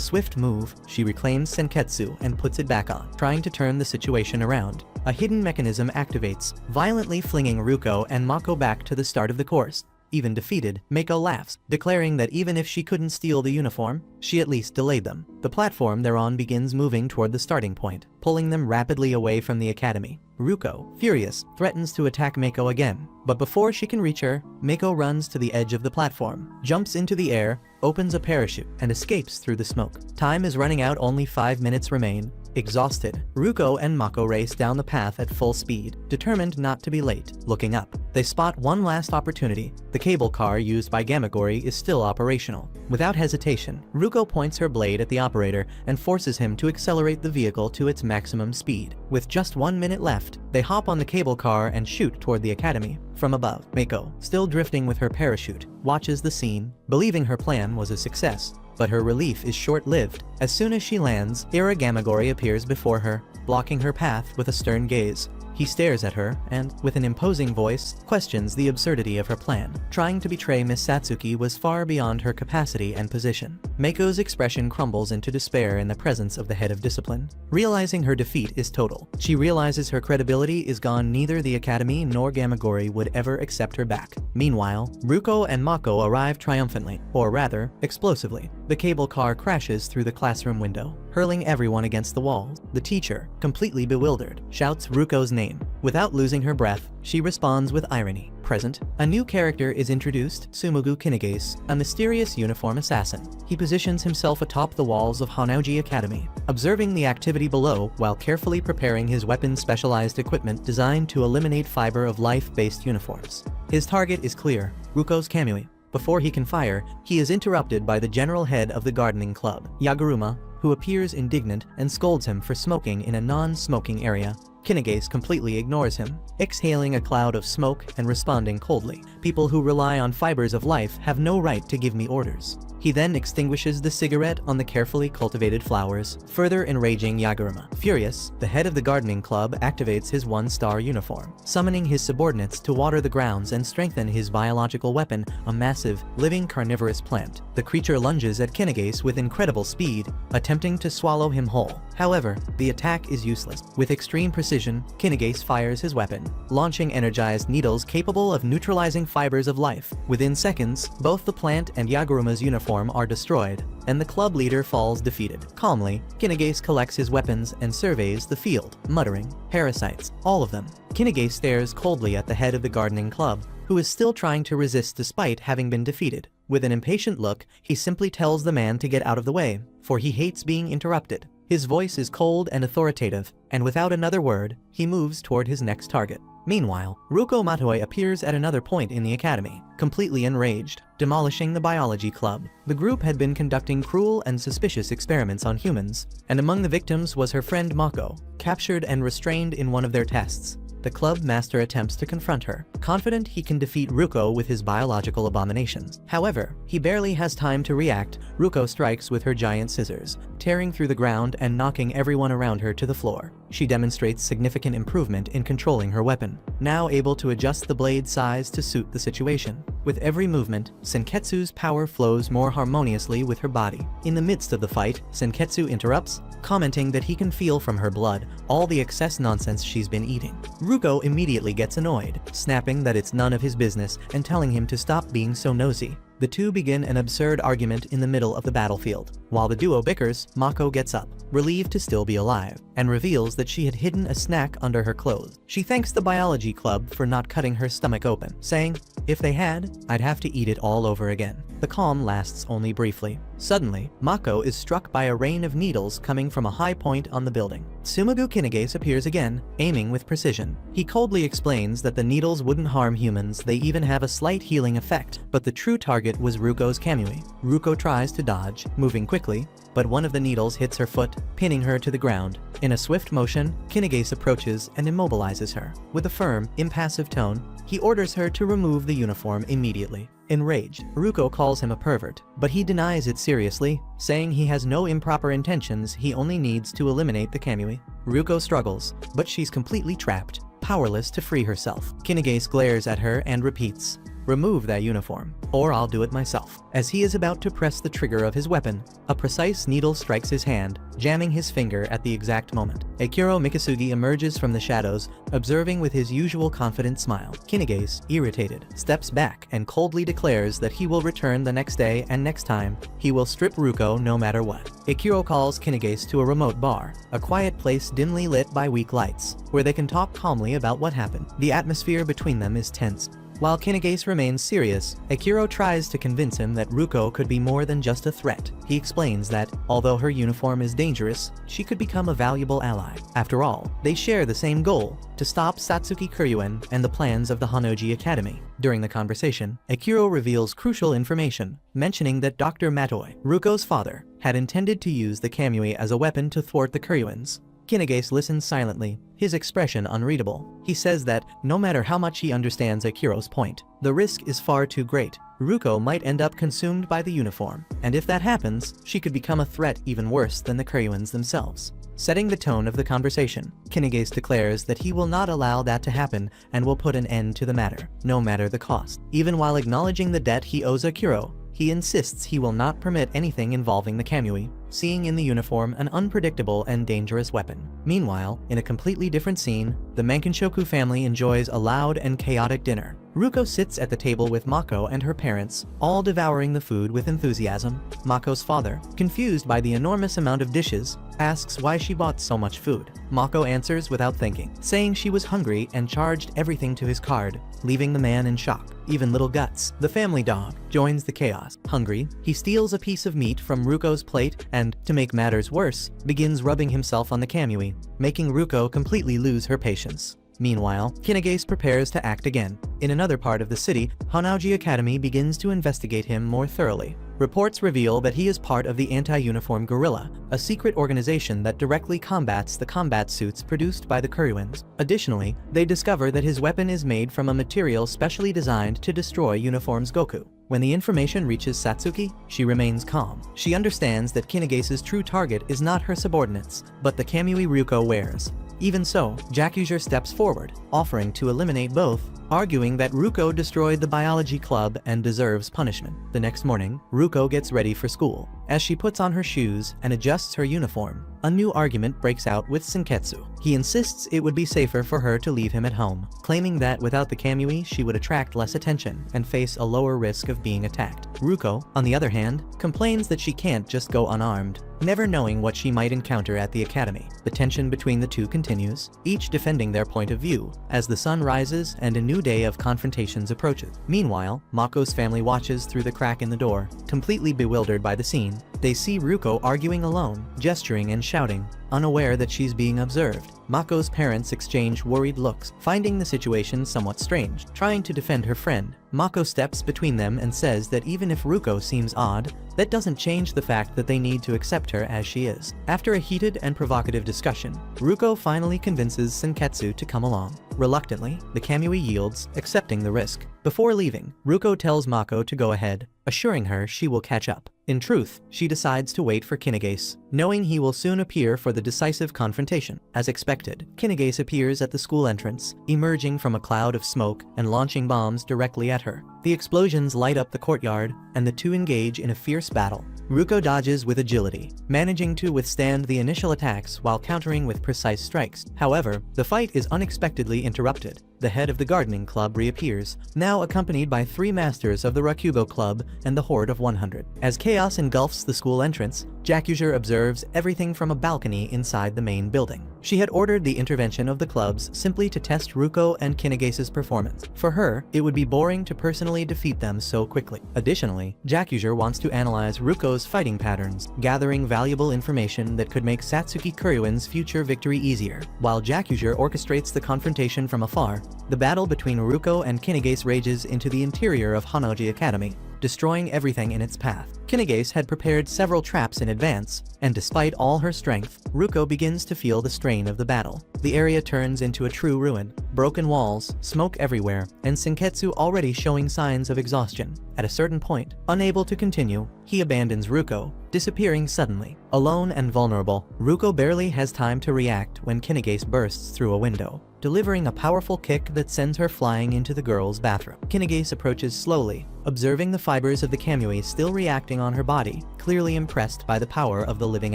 swift move, she reclaims Senketsu and puts it back on, trying to turn the situation around. A hidden mechanism activates, violently flinging Ruko and Mako back to the start of the course. Even defeated, Mako laughs, declaring that even if she couldn't steal the uniform, she at least delayed them. The platform they're on begins moving toward the starting point, pulling them rapidly away from the academy. Ruko, furious, threatens to attack Mako again, but before she can reach her, Mako runs to the edge of the platform, jumps into the air, opens a parachute, and escapes through the smoke. Time is running out, only 5 minutes remain. Exhausted, Ruko and Mako race down the path at full speed, determined not to be late. Looking up, they spot one last opportunity. The cable car used by Gamagori is still operational. Without hesitation, Ruko points her blade at the operator and forces him to accelerate the vehicle to its maximum speed. With just 1 minute left, they hop on the cable car and shoot toward the academy. From above, Mako, still drifting with her parachute, watches the scene, believing her plan was a success. But her relief is short-lived. As soon as she lands, Ira Gamagori appears before her, blocking her path with a stern gaze. He stares at her and, with an imposing voice, questions the absurdity of her plan. Trying to betray Miss Satsuki was far beyond her capacity and position. Mako's expression crumbles into despair in the presence of the head of discipline. Realizing her defeat is total, she realizes her credibility is gone. Neither the academy nor Gamagori would ever accept her back. Meanwhile, Ruko and Mako arrive triumphantly, or rather, explosively. The cable car crashes through the classroom window, hurling everyone against the walls. The teacher, completely bewildered, shouts Ruko's name. Without losing her breath, she responds with irony. Present, a new character is introduced, Tsumugu Kinigase, a mysterious uniform assassin. He positions himself atop the walls of Hanoji Academy, observing the activity below while carefully preparing his weapon-specialized equipment designed to eliminate fiber of life-based uniforms. His target is clear, Ruko's kamui. Before he can fire, he is interrupted by the general head of the gardening club, Yaguruma, who appears indignant and scolds him for smoking in a non-smoking area. Kinigase completely ignores him, exhaling a cloud of smoke and responding coldly. People who rely on fibers of life have no right to give me orders. He then extinguishes the cigarette on the carefully cultivated flowers, further enraging Yaguruma. Furious, the head of the gardening club activates his one-star uniform, summoning his subordinates to water the grounds and strengthen his biological weapon, a massive, living carnivorous plant. The creature lunges at Kinigase with incredible speed, attempting to swallow him whole. However, the attack is useless. With extreme precision, Kinigase fires his weapon, launching energized needles capable of neutralizing fibers of life. Within seconds, both the plant and Yaguruma's uniform are destroyed, and the club leader falls defeated. Calmly, Kinigase collects his weapons and surveys the field, muttering, "Parasites, all of them." Kinigase stares coldly at the head of the gardening club, who is still trying to resist despite having been defeated. With an impatient look, he simply tells the man to get out of the way, for he hates being interrupted. His voice is cold and authoritative, and without another word, he moves toward his next target. Meanwhile, Ruko Matoi appears at another point in the academy, completely enraged, demolishing the biology club. The group had been conducting cruel and suspicious experiments on humans, and among the victims was her friend Mako, captured and restrained in one of their tests. The club master attempts to confront her, confident he can defeat Ruko with his biological abominations. However, he barely has time to react. Ruko strikes with her giant scissors, tearing through the ground and knocking everyone around her to the floor. She demonstrates significant improvement in controlling her weapon, now able to adjust the blade size to suit the situation. With every movement, Senketsu's power flows more harmoniously with her body. In the midst of the fight, Senketsu interrupts, commenting that he can feel from her blood all the excess nonsense she's been eating. Ruko immediately gets annoyed, snapping that it's none of his business and telling him to stop being so nosy. The two begin an absurd argument in the middle of the battlefield. While the duo bickers, Mako gets up, relieved to still be alive, and reveals that she had hidden a snack under her clothes. She thanks the biology club for not cutting her stomach open, saying, "If they had, I'd have to eat it all over again." The calm lasts only briefly. Suddenly, Mako is struck by a rain of needles coming from a high point on the building. Tsumagu Kinegase appears again, aiming with precision. He coldly explains that the needles wouldn't harm humans, they even have a slight healing effect, but the true target was Ruko's Kamui. Ruko tries to dodge, moving quickly, but one of the needles hits her foot, pinning her to the ground. In a swift motion, Kinegase approaches and immobilizes her. With a firm, impassive tone, he orders her to remove the uniform immediately. Enraged, Ruko calls him a pervert, but he denies it seriously, saying he has no improper intentions, he only needs to eliminate the Kamui. Ruko struggles, but she's completely trapped, powerless to free herself. Kinegase glares at her and repeats, "Remove that uniform, or I'll do it myself." As he is about to press the trigger of his weapon, a precise needle strikes his hand, jamming his finger at the exact moment. Akiro Mikasugi emerges from the shadows, observing with his usual confident smile. Kinegase, irritated, steps back and coldly declares that he will return the next day and next time, he will strip Ruko no matter what. Akiro calls Kinegase to a remote bar, a quiet place dimly lit by weak lights, where they can talk calmly about what happened. The atmosphere between them is tense. While Kinegase remains serious, Akiro tries to convince him that Ruko could be more than just a threat. He explains that, although her uniform is dangerous, she could become a valuable ally. After all, they share the same goal, to stop Satsuki Kuryuen and the plans of the Honnouji Academy. During the conversation, Akiro reveals crucial information, mentioning that Dr. Matoi, Ruko's father, had intended to use the Kamui as a weapon to thwart the Kuryuens. Kinegase listens silently, his expression unreadable. He says that, no matter how much he understands Akiro's point, the risk is far too great. Ruko might end up consumed by the uniform, and if that happens, she could become a threat even worse than the Kuryuens themselves. Setting the tone of the conversation, Kinegase declares that he will not allow that to happen and will put an end to the matter, no matter the cost. Even while acknowledging the debt he owes Akiro, he insists he will not permit anything involving the Kamui, seeing in the uniform an unpredictable and dangerous weapon. Meanwhile, in a completely different scene, the Mankenshoku family enjoys a loud and chaotic dinner. Ruko sits at the table with Mako and her parents, all devouring the food with enthusiasm. Mako's father, confused by the enormous amount of dishes, asks why she bought so much food. Mako answers without thinking, saying she was hungry and charged everything to his card, leaving the man in shock. Even little Guts, the family dog, joins the chaos. Hungry, he steals a piece of meat from Ruko's plate and, to make matters worse, begins rubbing himself on the Kamui, making Ruko completely lose her patience. Meanwhile, Kinegase prepares to act again. In another part of the city, Honnouji Academy begins to investigate him more thoroughly. Reports reveal that he is part of the Anti-Uniform Guerrilla, a secret organization that directly combats the combat suits produced by the Kuryuens. Additionally, they discover that his weapon is made from a material specially designed to destroy uniforms Goku. When the information reaches Satsuki, she remains calm. She understands that Kinegase's true target is not her subordinates, but the Kamui Ruko wears. Even so, Jakuzer steps forward, offering to eliminate both, arguing that Ruko destroyed the biology club and deserves punishment. The next morning, Ruko gets ready for school. As she puts on her shoes and adjusts her uniform, a new argument breaks out with Senketsu. He insists it would be safer for her to leave him at home, claiming that without the Kamui she would attract less attention and face a lower risk of being attacked. Ruko, on the other hand, complains that she can't just go unarmed, never knowing what she might encounter at the academy. The tension between the two continues, each defending their point of view, as the sun rises and a new day of confrontations approaches. Meanwhile, Mako's family watches through the crack in the door, completely bewildered by the scene. They see Ruko arguing alone, gesturing and shouting, unaware that she's being observed. Mako's parents exchange worried looks, finding the situation somewhat strange. Trying to defend her friend, Mako steps between them and says that even if Ruko seems odd, that doesn't change the fact that they need to accept her as she is. After a heated and provocative discussion, Ruko finally convinces Senketsu to come along. Reluctantly, the Kamui yields, accepting the risk. Before leaving, Ruko tells Mako to go ahead, assuring her she will catch up. In truth, she decides to wait for Kinegase. knowing he will soon appear for the decisive confrontation. As expected, Kinigase appears at the school entrance, emerging from a cloud of smoke and launching bombs directly at her. The explosions light up the courtyard, and the two engage in a fierce battle. Ruko dodges with agility, managing to withstand the initial attacks while countering with precise strikes. However, the fight is unexpectedly interrupted. The head of the gardening club reappears, now accompanied by 3 masters of the Rakugo club and the horde of 100. As chaos engulfs the school entrance, Jakuger observes everything from a balcony inside the main building. She had ordered the intervention of the clubs simply to test Ruko and Kinigase's performance. For her, it would be boring to personally defeat them so quickly. Additionally, Jakuger wants to analyze Ruko's fighting patterns, gathering valuable information that could make Satsuki Kuryuin's future victory easier. While Jakuger orchestrates the confrontation from afar, the battle between Ruko and Kinigase rages into the interior of Honnouji Academy, destroying everything in its path. Kinigase had prepared several traps in advance, and despite all her strength, Ruko begins to feel the strain of the battle. The area turns into a true ruin, broken walls, smoke everywhere, and Senketsu already showing signs of exhaustion. At a certain point, unable to continue, he abandons Ruko, disappearing suddenly. Alone and vulnerable, Ruko barely has time to react when Kinigase bursts through a window, delivering a powerful kick that sends her flying into the girl's bathroom. Kinigase approaches slowly, observing the fibers of the kamui still reacting on her body, clearly impressed by the power of the living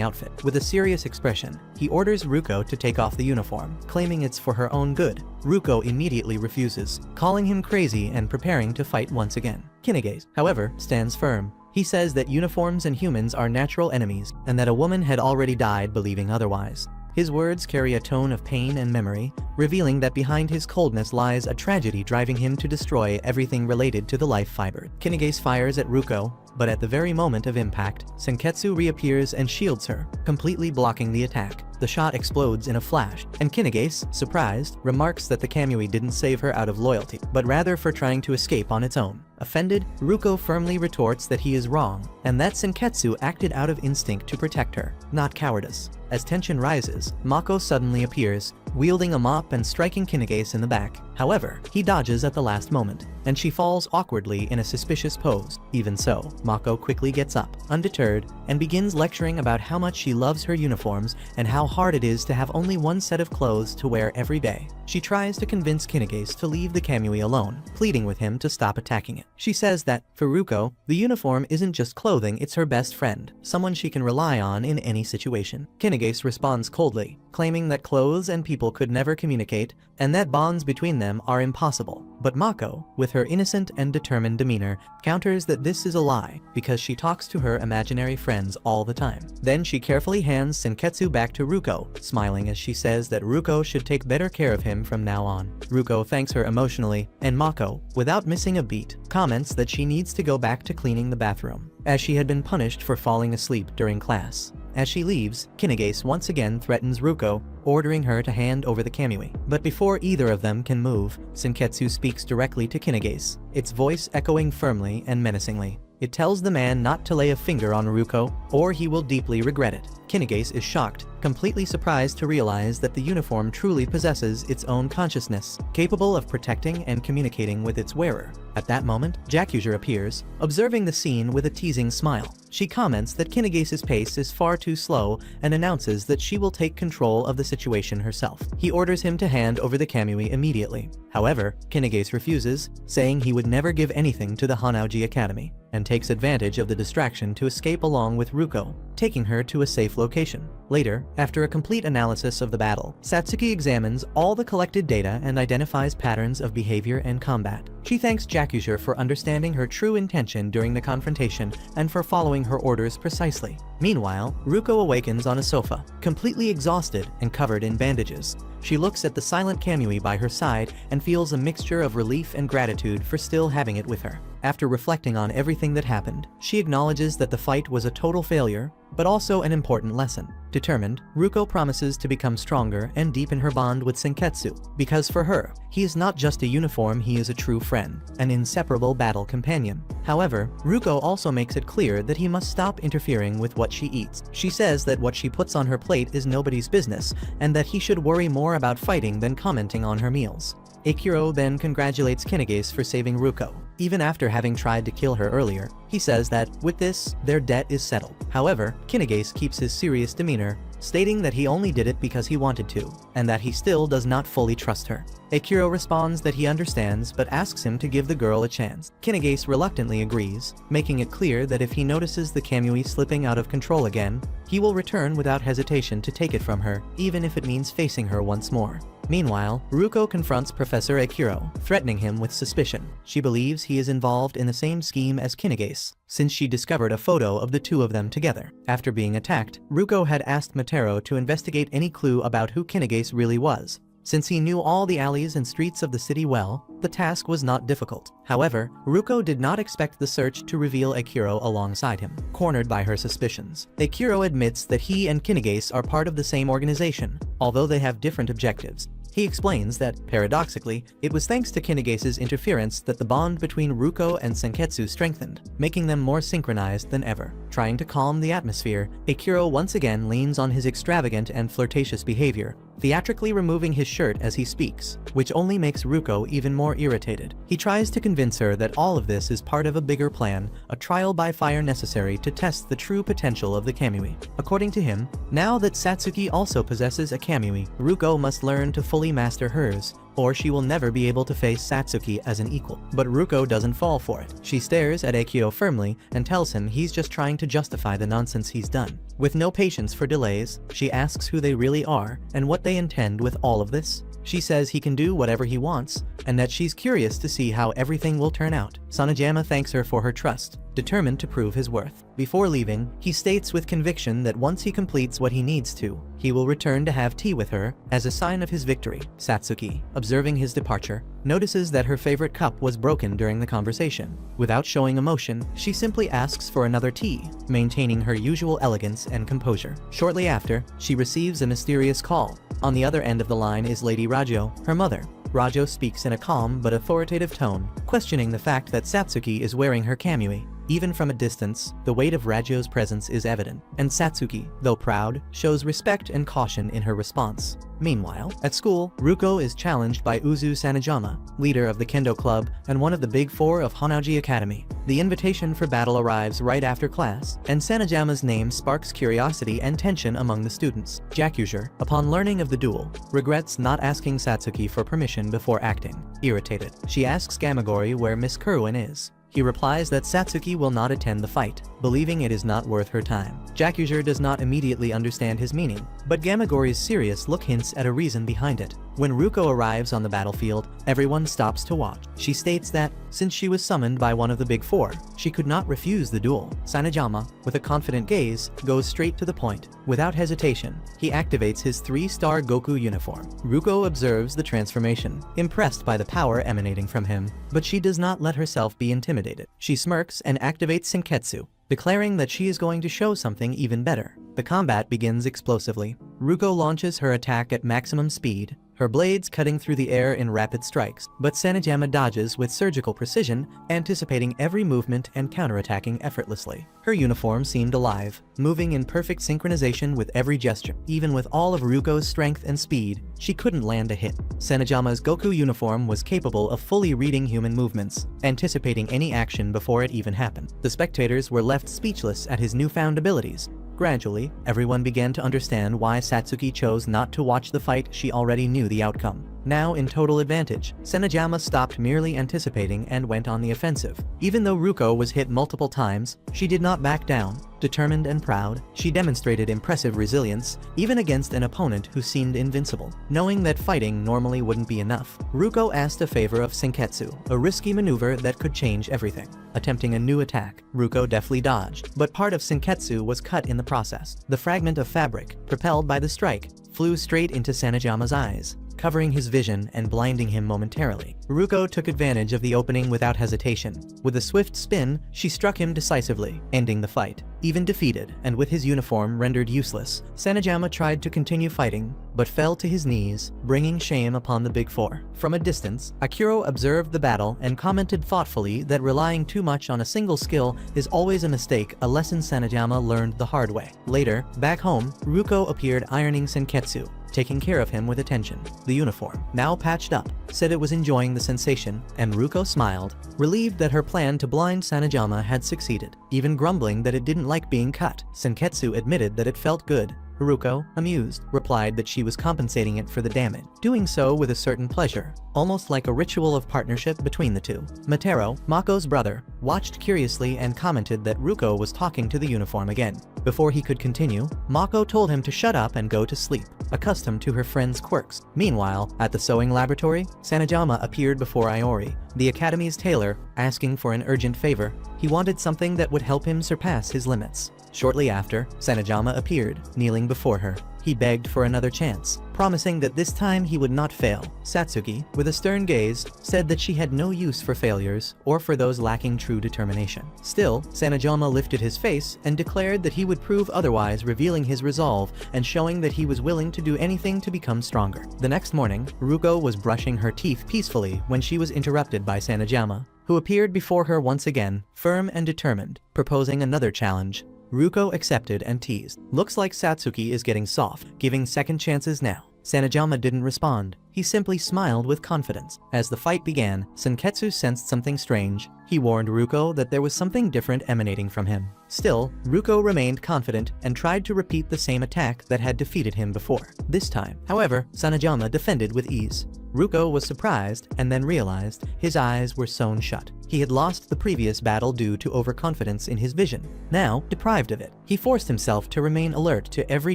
outfit. With a serious expression, he orders Ruko to take off the uniform, claiming it's for her own good. Ruko immediately refuses, calling him crazy and preparing to fight once again. Kinigase, however, stands firm. He says that uniforms and humans are natural enemies, and that a woman had already died believing otherwise. His words carry a tone of pain and memory, revealing that behind his coldness lies a tragedy driving him to destroy everything related to the life fiber. Kinigase fires at Ruko, but at the very moment of impact, Senketsu reappears and shields her, completely blocking the attack. The shot explodes in a flash, and Kinigase, surprised, remarks that the kamui didn't save her out of loyalty, but rather for trying to escape on its own. Offended, Ruko firmly retorts that he is wrong, and that Senketsu acted out of instinct to protect her, not cowardice. As tension rises, Mako suddenly appears, wielding a mop and striking Kinigase in the back. However, he dodges at the last moment, and she falls awkwardly in a suspicious pose. Even so, Mako quickly gets up, undeterred, and begins lecturing about how much she loves her uniforms and how hard it is to have only one set of clothes to wear every day. She tries to convince Kinigase to leave the kamui alone, pleading with him to stop attacking it. She says that, for Ruko, the uniform isn't just clothing, it's her best friend, someone she can rely on in any situation. Kinigase responds coldly, claiming that clothes and people could never communicate, and that bonds between them are impossible. But Mako, with her innocent and determined demeanor, counters that this is a lie, because she talks to her imaginary friends all the time. Then she carefully hands Senketsu back to Ruko, smiling as she says that Ruko should take better care of him from now on. Ruko thanks her emotionally, and Mako, without missing a beat, comments that she needs to go back to cleaning the bathroom, as she had been punished for falling asleep during class. As she leaves, Kinigase once again threatens Ruko, ordering her to hand over the kamui. But before either of them can move, Senketsu speaks directly to Kinigase, its voice echoing firmly and menacingly. It tells the man not to lay a finger on Ruko, or he will deeply regret it. Kinigase is shocked, completely surprised to realize that the uniform truly possesses its own consciousness, capable of protecting and communicating with its wearer. At that moment, Jakuger appears, observing the scene with a teasing smile. She comments that Kinigase's pace is far too slow and announces that she will take control of the situation herself. He orders him to hand over the kamui immediately. However, Kinigase refuses, saying he would never give anything to the Honnouji Academy, and takes advantage of the distraction to escape along with Ruko, taking her to a safe location. Later, after a complete analysis of the battle, Satsuki examines all the collected data and identifies patterns of behavior and combat. She thanks Jakuger for understanding her true intention during the confrontation and for following her orders precisely. Meanwhile, Ruko awakens on a sofa, completely exhausted and covered in bandages. She looks at the silent kamui by her side and feels a mixture of relief and gratitude for still having it with her. After reflecting on everything that happened, she acknowledges that the fight was a total failure, but also an important lesson. Determined, Ruko promises to become stronger and deepen her bond with Senketsu, because for her, he is not just a uniform, he is a true friend, an inseparable battle companion. However, Ruko also makes it clear that he must stop interfering with what she eats. She says that what she puts on her plate is nobody's business, and that he should worry more about fighting than commenting on her meals. Akiro then congratulates Kinegase for saving Ruko. Even after having tried to kill her earlier, he says that, with this, their debt is settled. However, Kinegase keeps his serious demeanor, stating that he only did it because he wanted to, and that he still does not fully trust her. Akiro responds that he understands but asks him to give the girl a chance. Kinegase reluctantly agrees, making it clear that if he notices the Kamui slipping out of control again, he will return without hesitation to take it from her, even if it means facing her once more. Meanwhile, Ruko confronts Professor Akiro, threatening him with suspicion. She believes he is involved in the same scheme as Kinegase, since she discovered a photo of the two of them together. After being attacked, Ruko had asked Matero to investigate any clue about who Kinegase really was. Since he knew all the alleys and streets of the city well, the task was not difficult. However, Ruko did not expect the search to reveal Akiro alongside him. Cornered by her suspicions, Akiro admits that he and Kinegase are part of the same organization, although they have different objectives. He explains that, paradoxically, it was thanks to Kinegase's interference that the bond between Ruko and Senketsu strengthened, making them more synchronized than ever. Trying to calm the atmosphere, Akiro once again leans on his extravagant and flirtatious behavior, theatrically removing his shirt as he speaks, which only makes Ruko even more irritated. He tries to convince her that all of this is part of a bigger plan, a trial by fire necessary to test the true potential of the Kamui. According to him, now that Satsuki also possesses a Kamui, Ruko must learn to fully master hers, or she will never be able to face Satsuki as an equal. But Ruko doesn't fall for it. She stares at Akio firmly and tells him he's just trying to justify the nonsense he's done. With no patience for delays, she asks who they really are and what they intend with all of this. She says he can do whatever he wants, and that she's curious to see how everything will turn out. Sanejama thanks her for her trust, determined to prove his worth. Before leaving, he states with conviction that once he completes what he needs to, he will return to have tea with her as a sign of his victory. Satsuki, observing his departure, notices that her favorite cup was broken during the conversation. Without showing emotion, she simply asks for another tea, maintaining her usual elegance and composure. Shortly after, she receives a mysterious call. On the other end of the line is Lady Rajo, her mother. Rajo speaks in a calm but authoritative tone, questioning the fact that Satsuki is wearing her kamui. Even from a distance, the weight of Rajo's presence is evident, and Satsuki, though proud, shows respect and caution in her response. Meanwhile, at school, Ruko is challenged by Uzu Sanejama, leader of the Kendo Club and one of the Big Four of Honnouji Academy. The invitation for battle arrives right after class, and Sanejama's name sparks curiosity and tension among the students. Jakuger, upon learning of the duel, regrets not asking Satsuki for permission before acting. Irritated, she asks Gamagori where Miss Kerwin is. He replies that Satsuki will not attend the fight, believing it is not worth her time. Jakuger does not immediately understand his meaning, but Gamagori's serious look hints at a reason behind it. When Ruko arrives on the battlefield, everyone stops to watch. She states that, since she was summoned by one of the Big Four, she could not refuse the duel. Sanejama, with a confident gaze, goes straight to the point. Without hesitation, he activates his 3-star Goku uniform. Ruko observes the transformation, impressed by the power emanating from him, but she does not let herself be intimidated. She smirks and activates Senketsu, declaring that she is going to show something even better. The combat begins explosively. Ruko launches her attack at maximum speed, her blades cutting through the air in rapid strikes, but Sanejama dodges with surgical precision, anticipating every movement and counterattacking effortlessly. Her uniform seemed alive, moving in perfect synchronization with every gesture. Even with all of Ruko's strength and speed, she couldn't land a hit. Sanejama's Goku uniform was capable of fully reading human movements, anticipating any action before it even happened. The spectators were left speechless at his newfound abilities. Gradually, everyone began to understand why Satsuki chose not to watch the fight. She already knew the outcome. Now in total advantage, Sanejama stopped merely anticipating and went on the offensive. Even though Ruko was hit multiple times, she did not back down. Determined and proud, she demonstrated impressive resilience, even against an opponent who seemed invincible. Knowing that fighting normally wouldn't be enough, Ruko asked a favor of Senketsu, a risky maneuver that could change everything. Attempting a new attack, Ruko deftly dodged, but part of Senketsu was cut in the process. The fragment of fabric, propelled by the strike, flew straight into Sanejama's eyes, covering his vision and blinding him momentarily. Ruko took advantage of the opening without hesitation. With a swift spin, she struck him decisively, ending the fight. Even defeated, and with his uniform rendered useless, Sanejama tried to continue fighting, but fell to his knees, bringing shame upon the Big Four. From a distance, Akiro observed the battle and commented thoughtfully that relying too much on a single skill is always a mistake, a lesson Sanejama learned the hard way. Later, back home, Ruko appeared ironing Senketsu, taking care of him with attention. The uniform, now patched up, said it was enjoying the sensation, and Ruko smiled, relieved that her plan to blind Sanejama had succeeded, even grumbling that it didn't like being cut. Senketsu admitted that it felt good. Ruko, amused, replied that she was compensating it for the damage, doing so with a certain pleasure, almost like a ritual of partnership between the two. Matero, Mako's brother, watched curiously and commented that Ruko was talking to the uniform again. Before he could continue, Mako told him to shut up and go to sleep, accustomed to her friend's quirks. Meanwhile, at the sewing laboratory, Sanejama appeared before Iori, the academy's tailor, asking for an urgent favor. He wanted something that would help him surpass his limits. Shortly after, Sanejama appeared, kneeling before her. He begged for another chance, promising that this time he would not fail. Satsuki, with a stern gaze, said that she had no use for failures or for those lacking true determination. Still, Sanejama lifted his face and declared that he would prove otherwise, revealing his resolve and showing that he was willing to do anything to become stronger. The next morning, Ruko was brushing her teeth peacefully when she was interrupted by Sanejama, who appeared before her once again, firm and determined, proposing another challenge. Ruko accepted and teased. Looks like Satsuki is getting soft, giving second chances now. Sanejama didn't respond. He simply smiled with confidence. As the fight began, Senketsu sensed something strange. He warned Ruko that there was something different emanating from him. Still, Ruko remained confident and tried to repeat the same attack that had defeated him before. This time, however, Sanejama defended with ease. Ruko was surprised and then realized his eyes were sewn shut. He had lost the previous battle due to overconfidence in his vision. Now, deprived of it, he forced himself to remain alert to every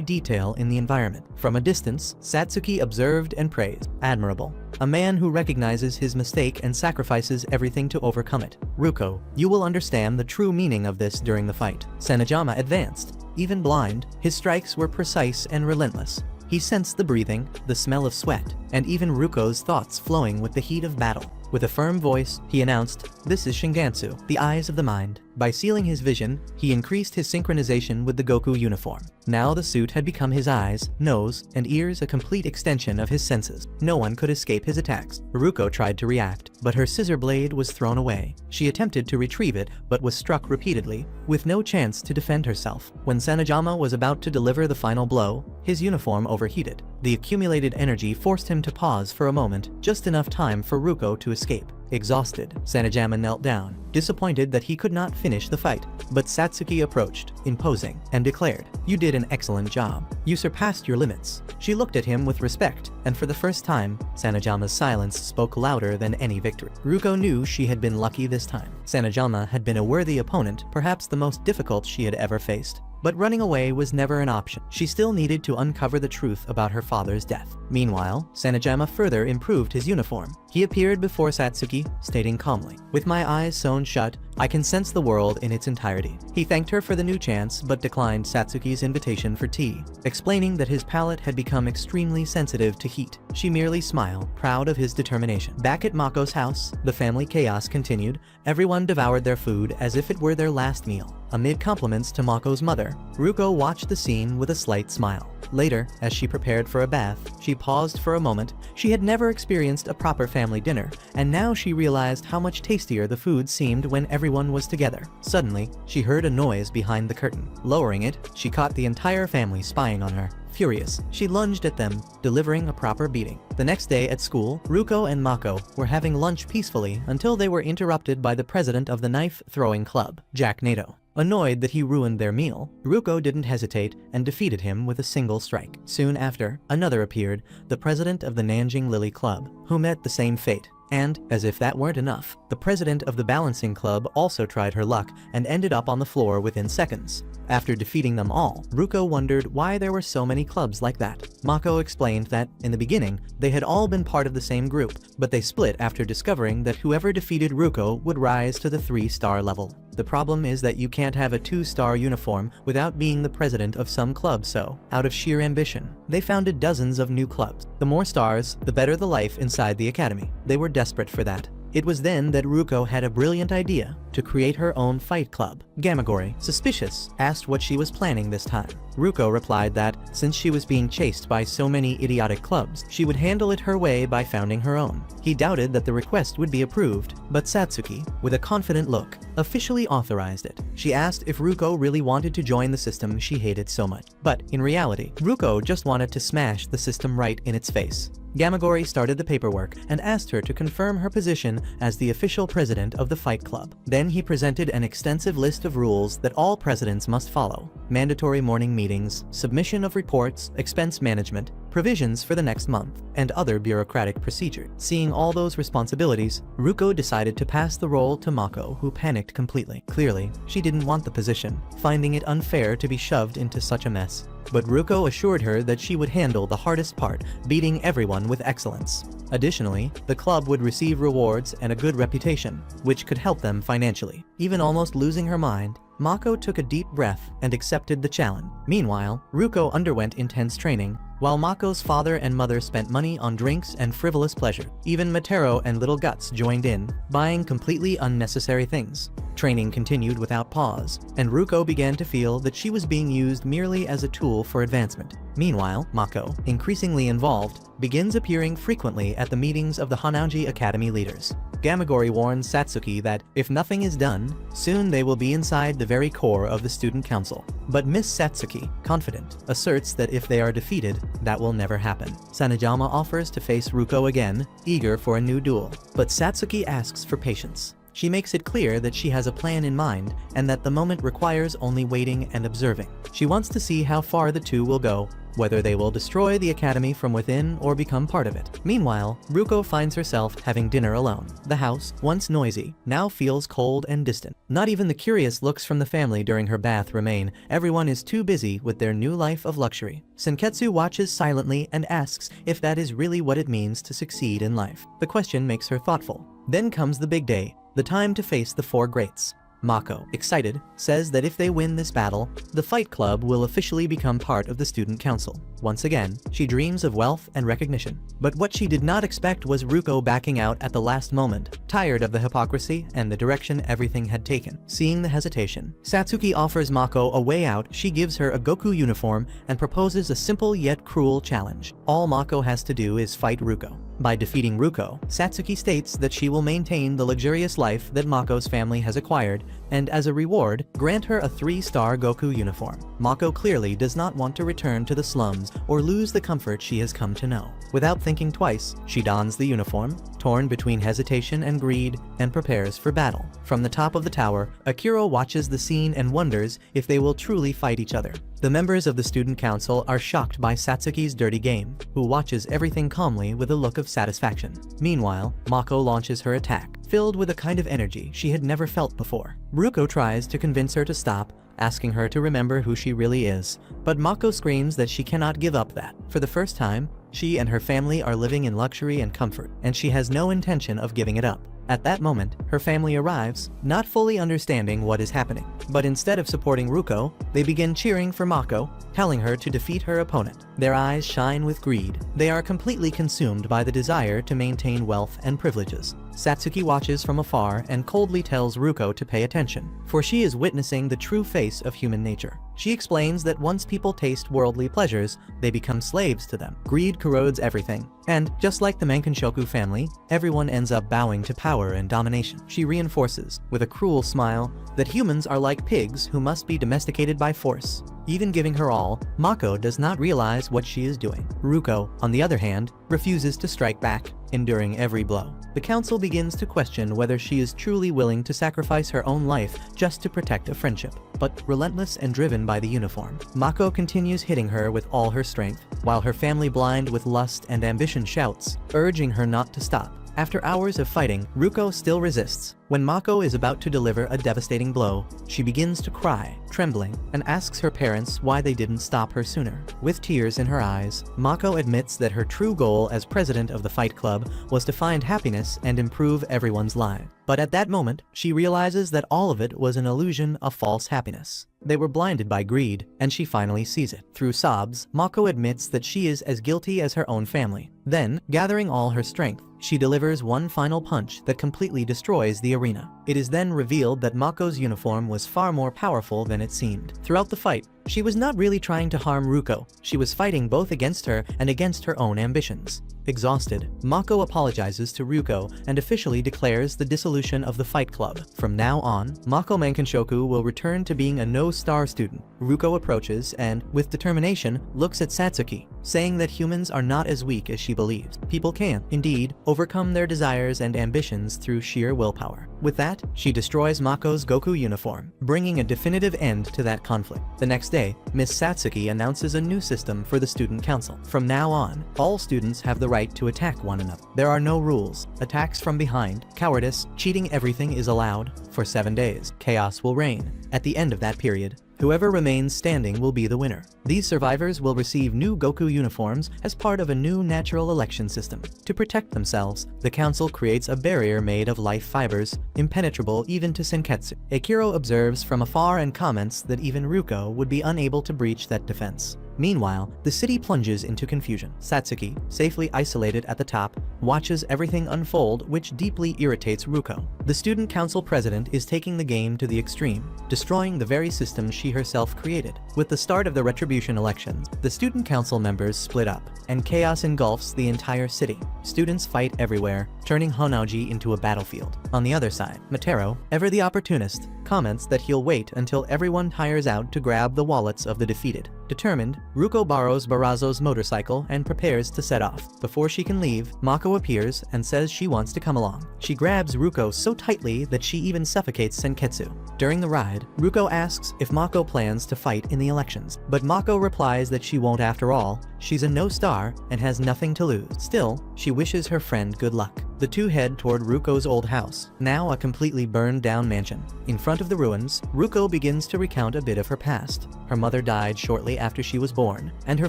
detail in the environment. From a distance, Satsuki observed and praised. Admirable. A man who recognizes his mistake and sacrifices everything to overcome it. Ruko, you will understand the true meaning of this during the fight. Sanejama advanced. Even blind, his strikes were precise and relentless. He sensed the breathing, the smell of sweat, and even Ruko's thoughts flowing with the heat of battle. With a firm voice, he announced, "This is Shingansu, the eyes of the mind." By sealing his vision, he increased his synchronization with the Goku uniform. Now the suit had become his eyes, nose, and ears, a complete extension of his senses. No one could escape his attacks. Ruko tried to react, but her scissor blade was thrown away. She attempted to retrieve it, but was struck repeatedly, with no chance to defend herself. When Sanejama was about to deliver the final blow, his uniform overheated. The accumulated energy forced him to pause for a moment, just enough time for Ruko to escape. Exhausted, Sanejama knelt down, disappointed that he could not finish the fight. But Satsuki approached, imposing, and declared, "You did an excellent job. You surpassed your limits." She looked at him with respect, and for the first time, Sanejama's silence spoke louder than any victory. Ruko knew she had been lucky this time. Sanejama had been a worthy opponent, perhaps the most difficult she had ever faced. But running away was never an option. She still needed to uncover the truth about her father's death. Meanwhile, Sanejama further improved his uniform. He appeared before Satsuki, stating calmly, "With my eyes sewn shut, I can sense the world in its entirety." He thanked her for the new chance, but declined Satsuki's invitation for tea, explaining that his palate had become extremely sensitive to heat. She merely smiled, proud of his determination. Back at Mako's house, the family chaos continued. Everyone devoured their food as if it were their last meal. Amid compliments to Mako's mother, Ruko watched the scene with a slight smile. Later, as she prepared for a bath, she paused for a moment. She had never experienced a proper family dinner, and now she realized how much tastier the food seemed when everyone was together. Suddenly, she heard a noise behind the curtain. Lowering it, she caught the entire family spying on her. Furious, she lunged at them, delivering a proper beating. The next day at school, Ruko and Mako were having lunch peacefully until they were interrupted by the president of the knife-throwing club, Jack Nato. Annoyed that he ruined their meal, Ruko didn't hesitate and defeated him with a single strike. Soon after, another appeared, the president of the Nanjing Lily Club, who met the same fate. And, as if that weren't enough, the president of the balancing club also tried her luck and ended up on the floor within seconds. After defeating them all, Ruko wondered why there were so many clubs like that. Mako explained that, in the beginning, they had all been part of the same group, but they split after discovering that whoever defeated Ruko would rise to the 3-star level. The problem is that you can't have a 2-star uniform without being the president of some club, so, out of sheer ambition, they founded dozens of new clubs. The more stars, the better the life inside the academy. They were desperate for that. It was then that Ruko had a brilliant idea to create her own fight club. Gamagori, suspicious, asked what she was planning this time. Ruko replied that, since she was being chased by so many idiotic clubs, she would handle it her way by founding her own. He doubted that the request would be approved, but Satsuki, with a confident look, officially authorized it. She asked if Ruko really wanted to join the system she hated so much. But, in reality, Ruko just wanted to smash the system right in its face. Gamagori started the paperwork and asked her to confirm her position as the official president of the Fight Club. Then he presented an extensive list of rules that all presidents must follow: mandatory morning meetings, submission of reports, expense management, provisions for the next month, and other bureaucratic procedures. Seeing all those responsibilities, Ruko decided to pass the role to Mako, who panicked completely. Clearly, she didn't want the position, finding it unfair to be shoved into such a mess. But Ruko assured her that she would handle the hardest part, beating everyone with excellence. Additionally, the club would receive rewards and a good reputation, which could help them financially. Even almost losing her mind, Mako took a deep breath and accepted the challenge. Meanwhile, Ruko underwent intense training, while Mako's father and mother spent money on drinks and frivolous pleasure. Even Matero and Little Guts joined in, buying completely unnecessary things. Training continued without pause, and Ruko began to feel that she was being used merely as a tool for advancement. Meanwhile, Mako, increasingly involved, begins appearing frequently at the meetings of the Hanaji Academy leaders. Gamagori warns Satsuki that, if nothing is done, soon they will be inside the very core of the student council. But Miss Satsuki, confident, asserts that if they are defeated, that will never happen. Sanejama offers to face Ruko again, eager for a new duel. But Satsuki asks for patience. She makes it clear that she has a plan in mind and that the moment requires only waiting and observing. She wants to see how far the two will go, whether they will destroy the academy from within or become part of it. Meanwhile, Ruko finds herself having dinner alone. The house, once noisy, now feels cold and distant. Not even the curious looks from the family during her bath remain. Everyone is too busy with their new life of luxury. Senketsu watches silently and asks if that is really what it means to succeed in life. The question makes her thoughtful. Then comes the big day, the time to face the four greats. Mako, excited, says that if they win this battle, the Fight Club will officially become part of the student council. Once again, she dreams of wealth and recognition. But what she did not expect was Ruko backing out at the last moment, tired of the hypocrisy and the direction everything had taken. Seeing the hesitation, Satsuki offers Mako a way out. She gives her a Goku uniform and proposes a simple yet cruel challenge. All Mako has to do is fight Ruko. By defeating Ruko, Satsuki states that she will maintain the luxurious life that Mako's family has acquired, and as a reward, grant her a 3-star Goku uniform. Mako clearly does not want to return to the slums or lose the comfort she has come to know. Without thinking twice, she dons the uniform, torn between hesitation and greed, and prepares for battle. From the top of the tower, Akira watches the scene and wonders if they will truly fight each other. The members of the student council are shocked by Satsuki's dirty game, who watches everything calmly with a look of satisfaction. Meanwhile, Mako launches her attack, filled with a kind of energy she had never felt before. Ruko tries to convince her to stop, asking her to remember who she really is, but Mako screams that she cannot give up that. For the first time, she and her family are living in luxury and comfort, and she has no intention of giving it up. At that moment, her family arrives, not fully understanding what is happening. But instead of supporting Ruko, they begin cheering for Mako, telling her to defeat her opponent. Their eyes shine with greed. They are completely consumed by the desire to maintain wealth and privileges. Satsuki watches from afar and coldly tells Ruko to pay attention, for she is witnessing the true face of human nature. She explains that once people taste worldly pleasures, they become slaves to them. Greed corrodes everything, and just like the Mankinshoku family, everyone ends up bowing to power and domination. She reinforces, with a cruel smile, that humans are like pigs who must be domesticated by force. Even giving her all, Mako does not realize what she is doing. Ruko, on the other hand, refuses to strike back, enduring every blow. The council begins to question whether she is truly willing to sacrifice her own life just to protect a friendship. But relentless and driven by the uniform, Mako continues hitting her with all her strength, while her family, blind with lust and ambition, shouts, urging her not to stop. After hours of fighting, Ruko still resists. When Mako is about to deliver a devastating blow, she begins to cry, trembling, and asks her parents why they didn't stop her sooner. With tears in her eyes, Mako admits that her true goal as president of the Fight Club was to find happiness and improve everyone's life. But at that moment, she realizes that all of it was an illusion of false happiness. They were blinded by greed, and she finally sees it. Through sobs, Mako admits that she is as guilty as her own family. Then, gathering all her strength, she delivers one final punch that completely destroys the arena. It is then revealed that Mako's uniform was far more powerful than it seemed. Throughout the fight, she was not really trying to harm Ruko, she was fighting both against her and against her own ambitions. Exhausted, Mako apologizes to Ruko and officially declares the dissolution of the Fight Club. From now on, Mako Mankinshoku will return to being a no-star student. Ruko approaches and, with determination, looks at Satsuki, saying that humans are not as weak as she believes. People can, indeed, overcome their desires and ambitions through sheer willpower. With that, she destroys Mako's Goku uniform, bringing a definitive end to that conflict. The next day, Miss Satsuki announces a new system for the student council. From now on, all students have the right to attack one another. There are no rules. Attacks from behind, cowardice, cheating, everything is allowed. For 7 days, chaos will reign. At the end of that period, whoever remains standing will be the winner. These survivors will receive new Goku uniforms as part of a new natural election system. To protect themselves, the council creates a barrier made of life fibers, impenetrable even to Senketsu. Akiro observes from afar and comments that even Ruko would be unable to breach that defense. Meanwhile, the city plunges into confusion. Satsuki, safely isolated at the top, watches everything unfold, which deeply irritates Ruko. The student council president is taking the game to the extreme, destroying the very system she herself created. With the start of the retribution elections, the student council members split up, and chaos engulfs the entire city. Students fight everywhere, turning Honouji into a battlefield. On the other side, Matero, ever the opportunist, comments that he'll wait until everyone tires out to grab the wallets of the defeated. Determined, Ruko borrows Barazo's motorcycle and prepares to set off. Before she can leave, Mako appears and says she wants to come along. She grabs Ruko so tightly that she even suffocates Senketsu. During the ride, Ruko asks if Mako plans to fight in the elections, but Mako replies that she won't after all. She's a no-star and has nothing to lose. Still, she wishes her friend good luck. The two head toward Ruko's old house, now a completely burned-down mansion. In front of the ruins, Ruko begins to recount a bit of her past. Her mother died shortly after she was born, and her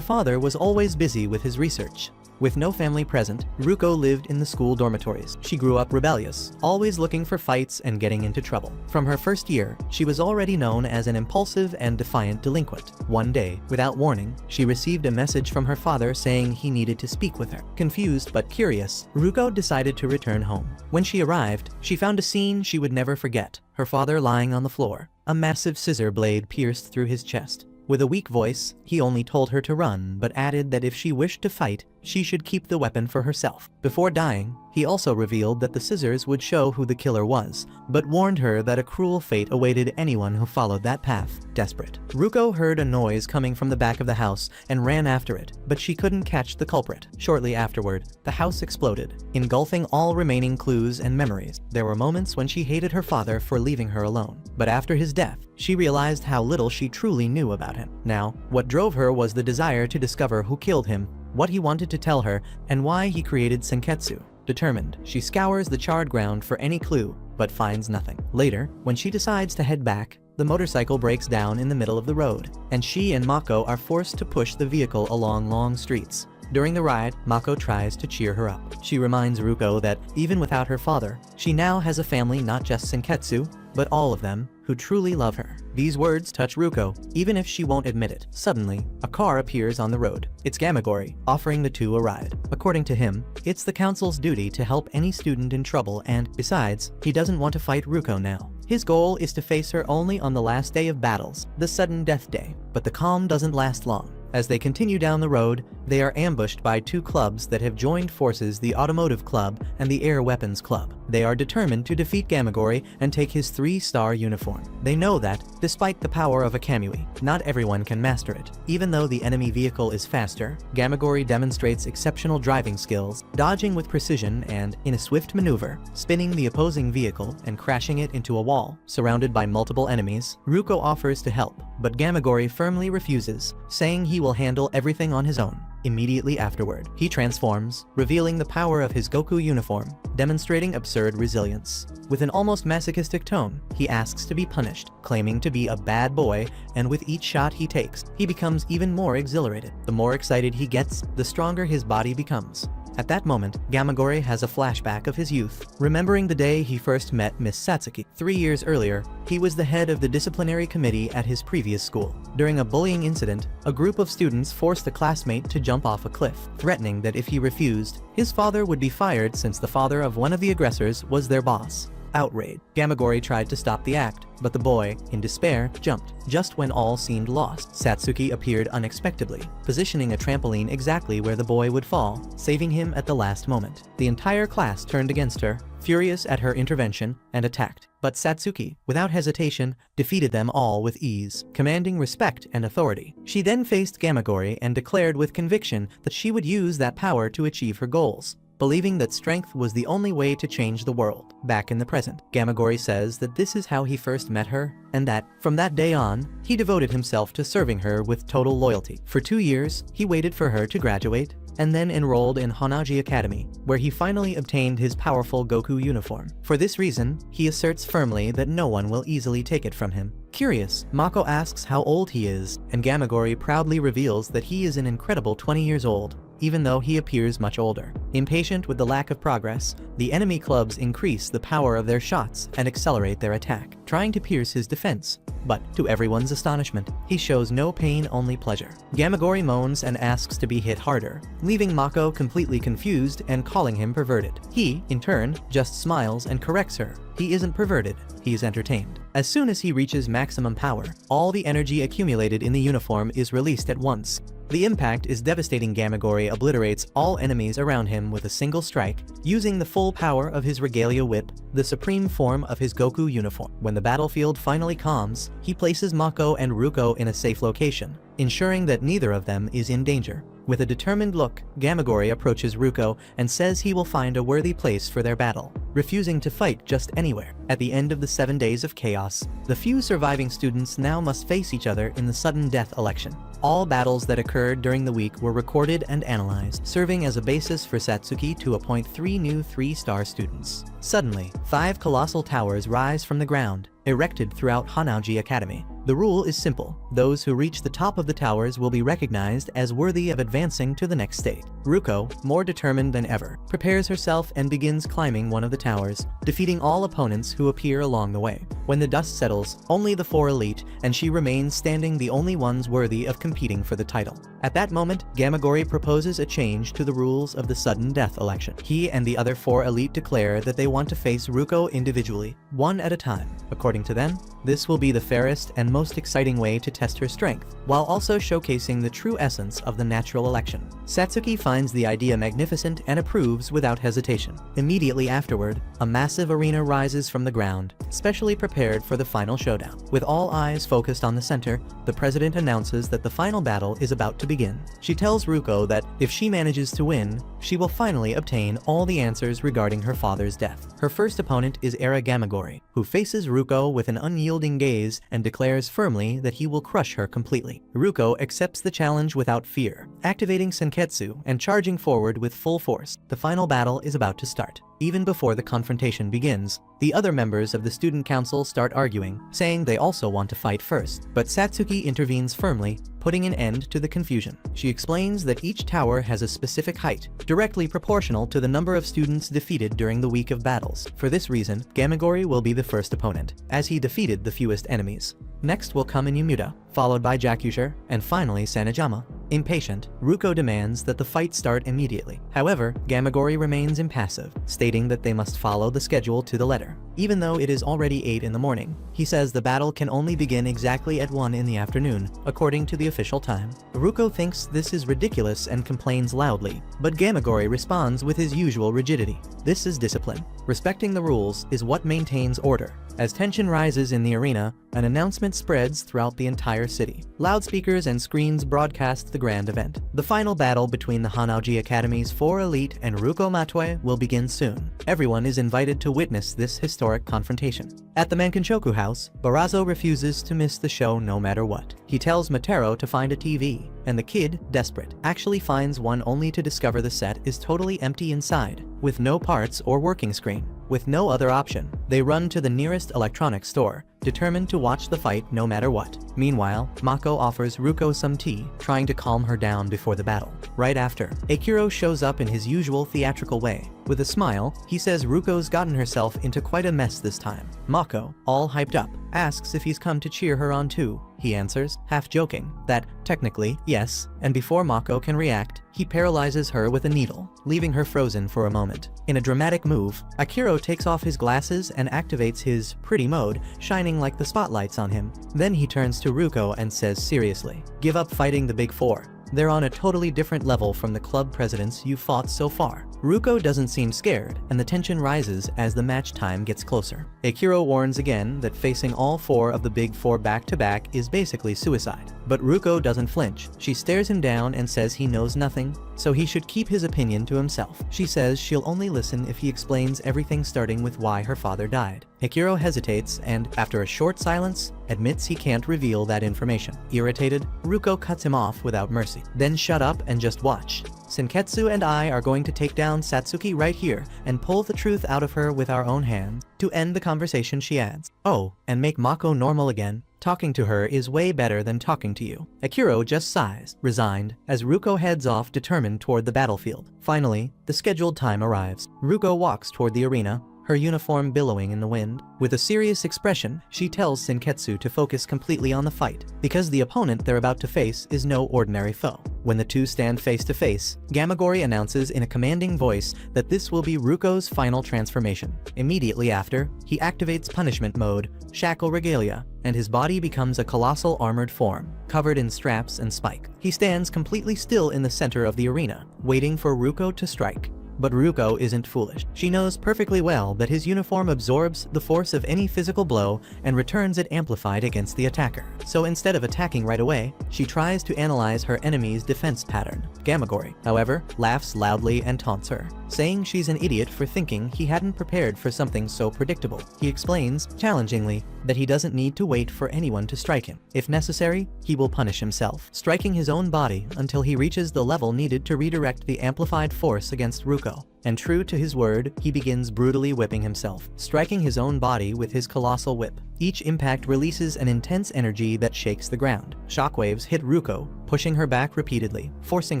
father was always busy with his research. With no family present, Ruko lived in the school dormitories. She grew up rebellious, always looking for fights and getting into trouble. From her first year, she was already known as an impulsive and defiant delinquent. One day, without warning, she received a message from her father saying he needed to speak with her. Confused but curious, Ruko decided to return home. When she arrived, she found a scene she would never forget. Her father lying on the floor. A massive scissor blade pierced through his chest. With a weak voice, he only told her to run, but added that if she wished to fight, she should keep the weapon for herself. Before dying, he also revealed that the scissors would show who the killer was, but warned her that a cruel fate awaited anyone who followed that path. Desperate, Ruko heard a noise coming from the back of the house and ran after it, but she couldn't catch the culprit. Shortly afterward, the house exploded, engulfing all remaining clues and memories. There were moments when she hated her father for leaving her alone, but after his death, she realized how little she truly knew about him. Now, what drove her was the desire to discover who killed him, what he wanted to tell her, and why he created Senketsu. Determined, she scours the charred ground for any clue, but finds nothing. Later, when she decides to head back, the motorcycle breaks down in the middle of the road, and she and Mako are forced to push the vehicle along long streets. During the ride, Mako tries to cheer her up. She reminds Ruko that, even without her father, she now has a family, not just Senketsu, but all of them, who truly love her. These words touch Ruko, even if she won't admit it. Suddenly, a car appears on the road. It's Gamagori, offering the two a ride. According to him, it's the council's duty to help any student in trouble, and, besides, he doesn't want to fight Ruko now. His goal is to face her only on the last day of battles, the sudden death day. But the calm doesn't last long. As they continue down the road, they are ambushed by two clubs that have joined forces, the Automotive Club and the Air Weapons Club. They are determined to defeat Gamagori and take his 3-star uniform. They know that, despite the power of a Kamui, not everyone can master it. Even though the enemy vehicle is faster, Gamagori demonstrates exceptional driving skills, dodging with precision and, in a swift maneuver, spinning the opposing vehicle and crashing it into a wall. Surrounded by multiple enemies, Ruko offers to help, but Gamagori firmly refuses, saying he will handle everything on his own. Immediately afterward, he transforms, revealing the power of his Goku uniform, demonstrating absurd resilience. With an almost masochistic tone, he asks to be punished, claiming to be a bad boy, and with each shot he takes, he becomes even more exhilarated. The more excited he gets, the stronger his body becomes. At that moment, Gamagori has a flashback of his youth, remembering the day he first met Miss Satsuki. 3 years earlier, he was the head of the disciplinary committee at his previous school. During a bullying incident, a group of students forced a classmate to jump off a cliff, threatening that if he refused, his father would be fired since the father of one of the aggressors was their boss. Outraged, Gamagori tried to stop the act, but the boy, in despair, jumped. Just when all seemed lost, Satsuki appeared unexpectedly, positioning a trampoline exactly where the boy would fall, saving him at the last moment. The entire class turned against her, furious at her intervention, and attacked. But Satsuki, without hesitation, defeated them all with ease, commanding respect and authority. She then faced Gamagori and declared with conviction that she would use that power to achieve her goals, believing that strength was the only way to change the world. Back in the present, Gamagori says that this is how he first met her, and that, from that day on, he devoted himself to serving her with total loyalty. For 2 years, he waited for her to graduate, and then enrolled in Hanaji Academy, where he finally obtained his powerful Goku uniform. For this reason, he asserts firmly that no one will easily take it from him. Curious, Mako asks how old he is, and Gamagori proudly reveals that he is an incredible 20 years old, even though he appears much older. Impatient with the lack of progress, the enemy clubs increase the power of their shots and accelerate their attack, trying to pierce his defense. But, to everyone's astonishment, he shows no pain, only pleasure. Gamagori moans and asks to be hit harder, leaving Mako completely confused and calling him perverted. He, in turn, just smiles and corrects her. He isn't perverted, he is entertained. As soon as he reaches maximum power, all the energy accumulated in the uniform is released at once. The impact is devastating. Gamagori obliterates all enemies around him with a single strike, using the full power of his regalia whip, the supreme form of his Goku uniform. When the battlefield finally calms, he places Mako and Ruko in a safe location, ensuring that neither of them is in danger. With a determined look, Gamagori approaches Ruko and says he will find a worthy place for their battle, refusing to fight just anywhere. At the end of the 7 days of chaos, the few surviving students now must face each other in the sudden death election. All battles that occurred during the week were recorded and analyzed, serving as a basis for Satsuki to appoint 3 new 3-star students. Suddenly, 5 colossal towers rise from the ground, erected throughout Hanaji Academy. The rule is simple: those who reach the top of the towers will be recognized as worthy of advancing to the next stage. Ruko, more determined than ever, prepares herself and begins climbing one of the towers, defeating all opponents who appear along the way. When the dust settles, only the 4 elite, and she remains standing, the only ones worthy of competing for the title. At that moment, Gamagori proposes a change to the rules of the sudden death election. He and the other 4 elite declare that they want to face Ruko individually, one at a time. According to them, this will be the fairest and most exciting way to test her strength, while also showcasing the true essence of the natural election. Satsuki finds the idea magnificent and approves without hesitation. Immediately afterward, a massive arena rises from the ground, specially prepared for the final showdown. With all eyes focused on the center, the president announces that the final battle is about to begin. She tells Ruko that if she manages to win, she will finally obtain all the answers regarding her father's death. Her first opponent is Era Gamagori, who faces Ruko with an unyielding gaze and declares firmly that he will crush her completely. Ruko accepts the challenge without fear, activating Senketsu and charging forward with full force. The final battle is about to start. Even before the confrontation begins, the other members of the student council start arguing, saying they also want to fight first. But Satsuki intervenes firmly, putting an end to the confusion. She explains that each tower has a specific height, directly proportional to the number of students defeated during the week of battles. For this reason, Gamagori will be the first opponent, as he defeated the fewest enemies. Next will come Inumuda, followed by Jakusher, and finally Sanejama. Impatient, Ruko demands that the fight start immediately. However, Gamagori remains impassive, stating that they must follow the schedule to the letter. Even though it is already 8 in the morning, he says the battle can only begin exactly at 1 in the afternoon, according to the official time. Ruko thinks this is ridiculous and complains loudly, but Gamagori responds with his usual rigidity. This is discipline. Respecting the rules is what maintains order. As tension rises in the arena, an announcement spreads throughout the entire city. Loudspeakers and screens broadcast the grand event. The final battle between the Hanaji Academy's 4 elite and Ruko Matue will begin soon. Everyone is invited to witness this historic confrontation. At the Mankinshoku house, Barazo refuses to miss the show no matter what. He tells Matero to find a TV, and the kid, desperate, actually finds one only to discover the set is totally empty inside, with no parts or working screen. With no other option, they run to the nearest electronics store, determined to watch the fight no matter what. Meanwhile, Mako offers Ruko some tea, trying to calm her down before the battle. Right after, Akiro shows up in his usual theatrical way. With a smile, he says Ruko's gotten herself into quite a mess this time. Mako, all hyped up, asks if he's come to cheer her on too. He answers, half joking, that, technically, yes, and before Mako can react, he paralyzes her with a needle, leaving her frozen for a moment. In a dramatic move, Akiro takes off his glasses and activates his pretty mode, shining like the spotlights on him. Then he turns to Ruko and says seriously, "Give up fighting the Big Four. They're on a totally different level from the club presidents you fought so far." Ruko doesn't seem scared, and the tension rises as the match time gets closer. Akiro warns again that facing all four of the Big Four back-to-back is basically suicide. But Ruko doesn't flinch. She stares him down and says he knows nothing, so he should keep his opinion to himself. She says she'll only listen if he explains everything, starting with why her father died. Akiro hesitates and, after a short silence, admits he can't reveal that information. Irritated, Ruko cuts him off without mercy. "Then shut up and just watch. Senketsu and I are going to take down Satsuki right here and pull the truth out of her with our own hands." To end the conversation, she adds, "Oh, and make Mako normal again. Talking to her is way better than talking to you." Akiro just sighs, resigned, as Ruko heads off determined toward the battlefield. Finally, the scheduled time arrives. Ruko walks toward the arena, her uniform billowing in the wind. With a serious expression, she tells Senketsu to focus completely on the fight, because the opponent they're about to face is no ordinary foe. When the two stand face to face, Gamagori announces in a commanding voice that this will be Ruko's final transformation. Immediately after, he activates punishment mode, Shackle Regalia, and his body becomes a colossal armored form, covered in straps and spike. He stands completely still in the center of the arena, waiting for Ruko to strike. But Ruko isn't foolish. She knows perfectly well that his uniform absorbs the force of any physical blow and returns it amplified against the attacker. So instead of attacking right away, she tries to analyze her enemy's defense pattern. Gamagori, however, laughs loudly and taunts her, saying she's an idiot for thinking he hadn't prepared for something so predictable. He explains, challengingly, that he doesn't need to wait for anyone to strike him. If necessary, he will punish himself, striking his own body until he reaches the level needed to redirect the amplified force against Ruko. And true to his word, he begins brutally whipping himself, striking his own body with his colossal whip. Each impact releases an intense energy that shakes the ground. Shockwaves hit Ruko, pushing her back repeatedly, forcing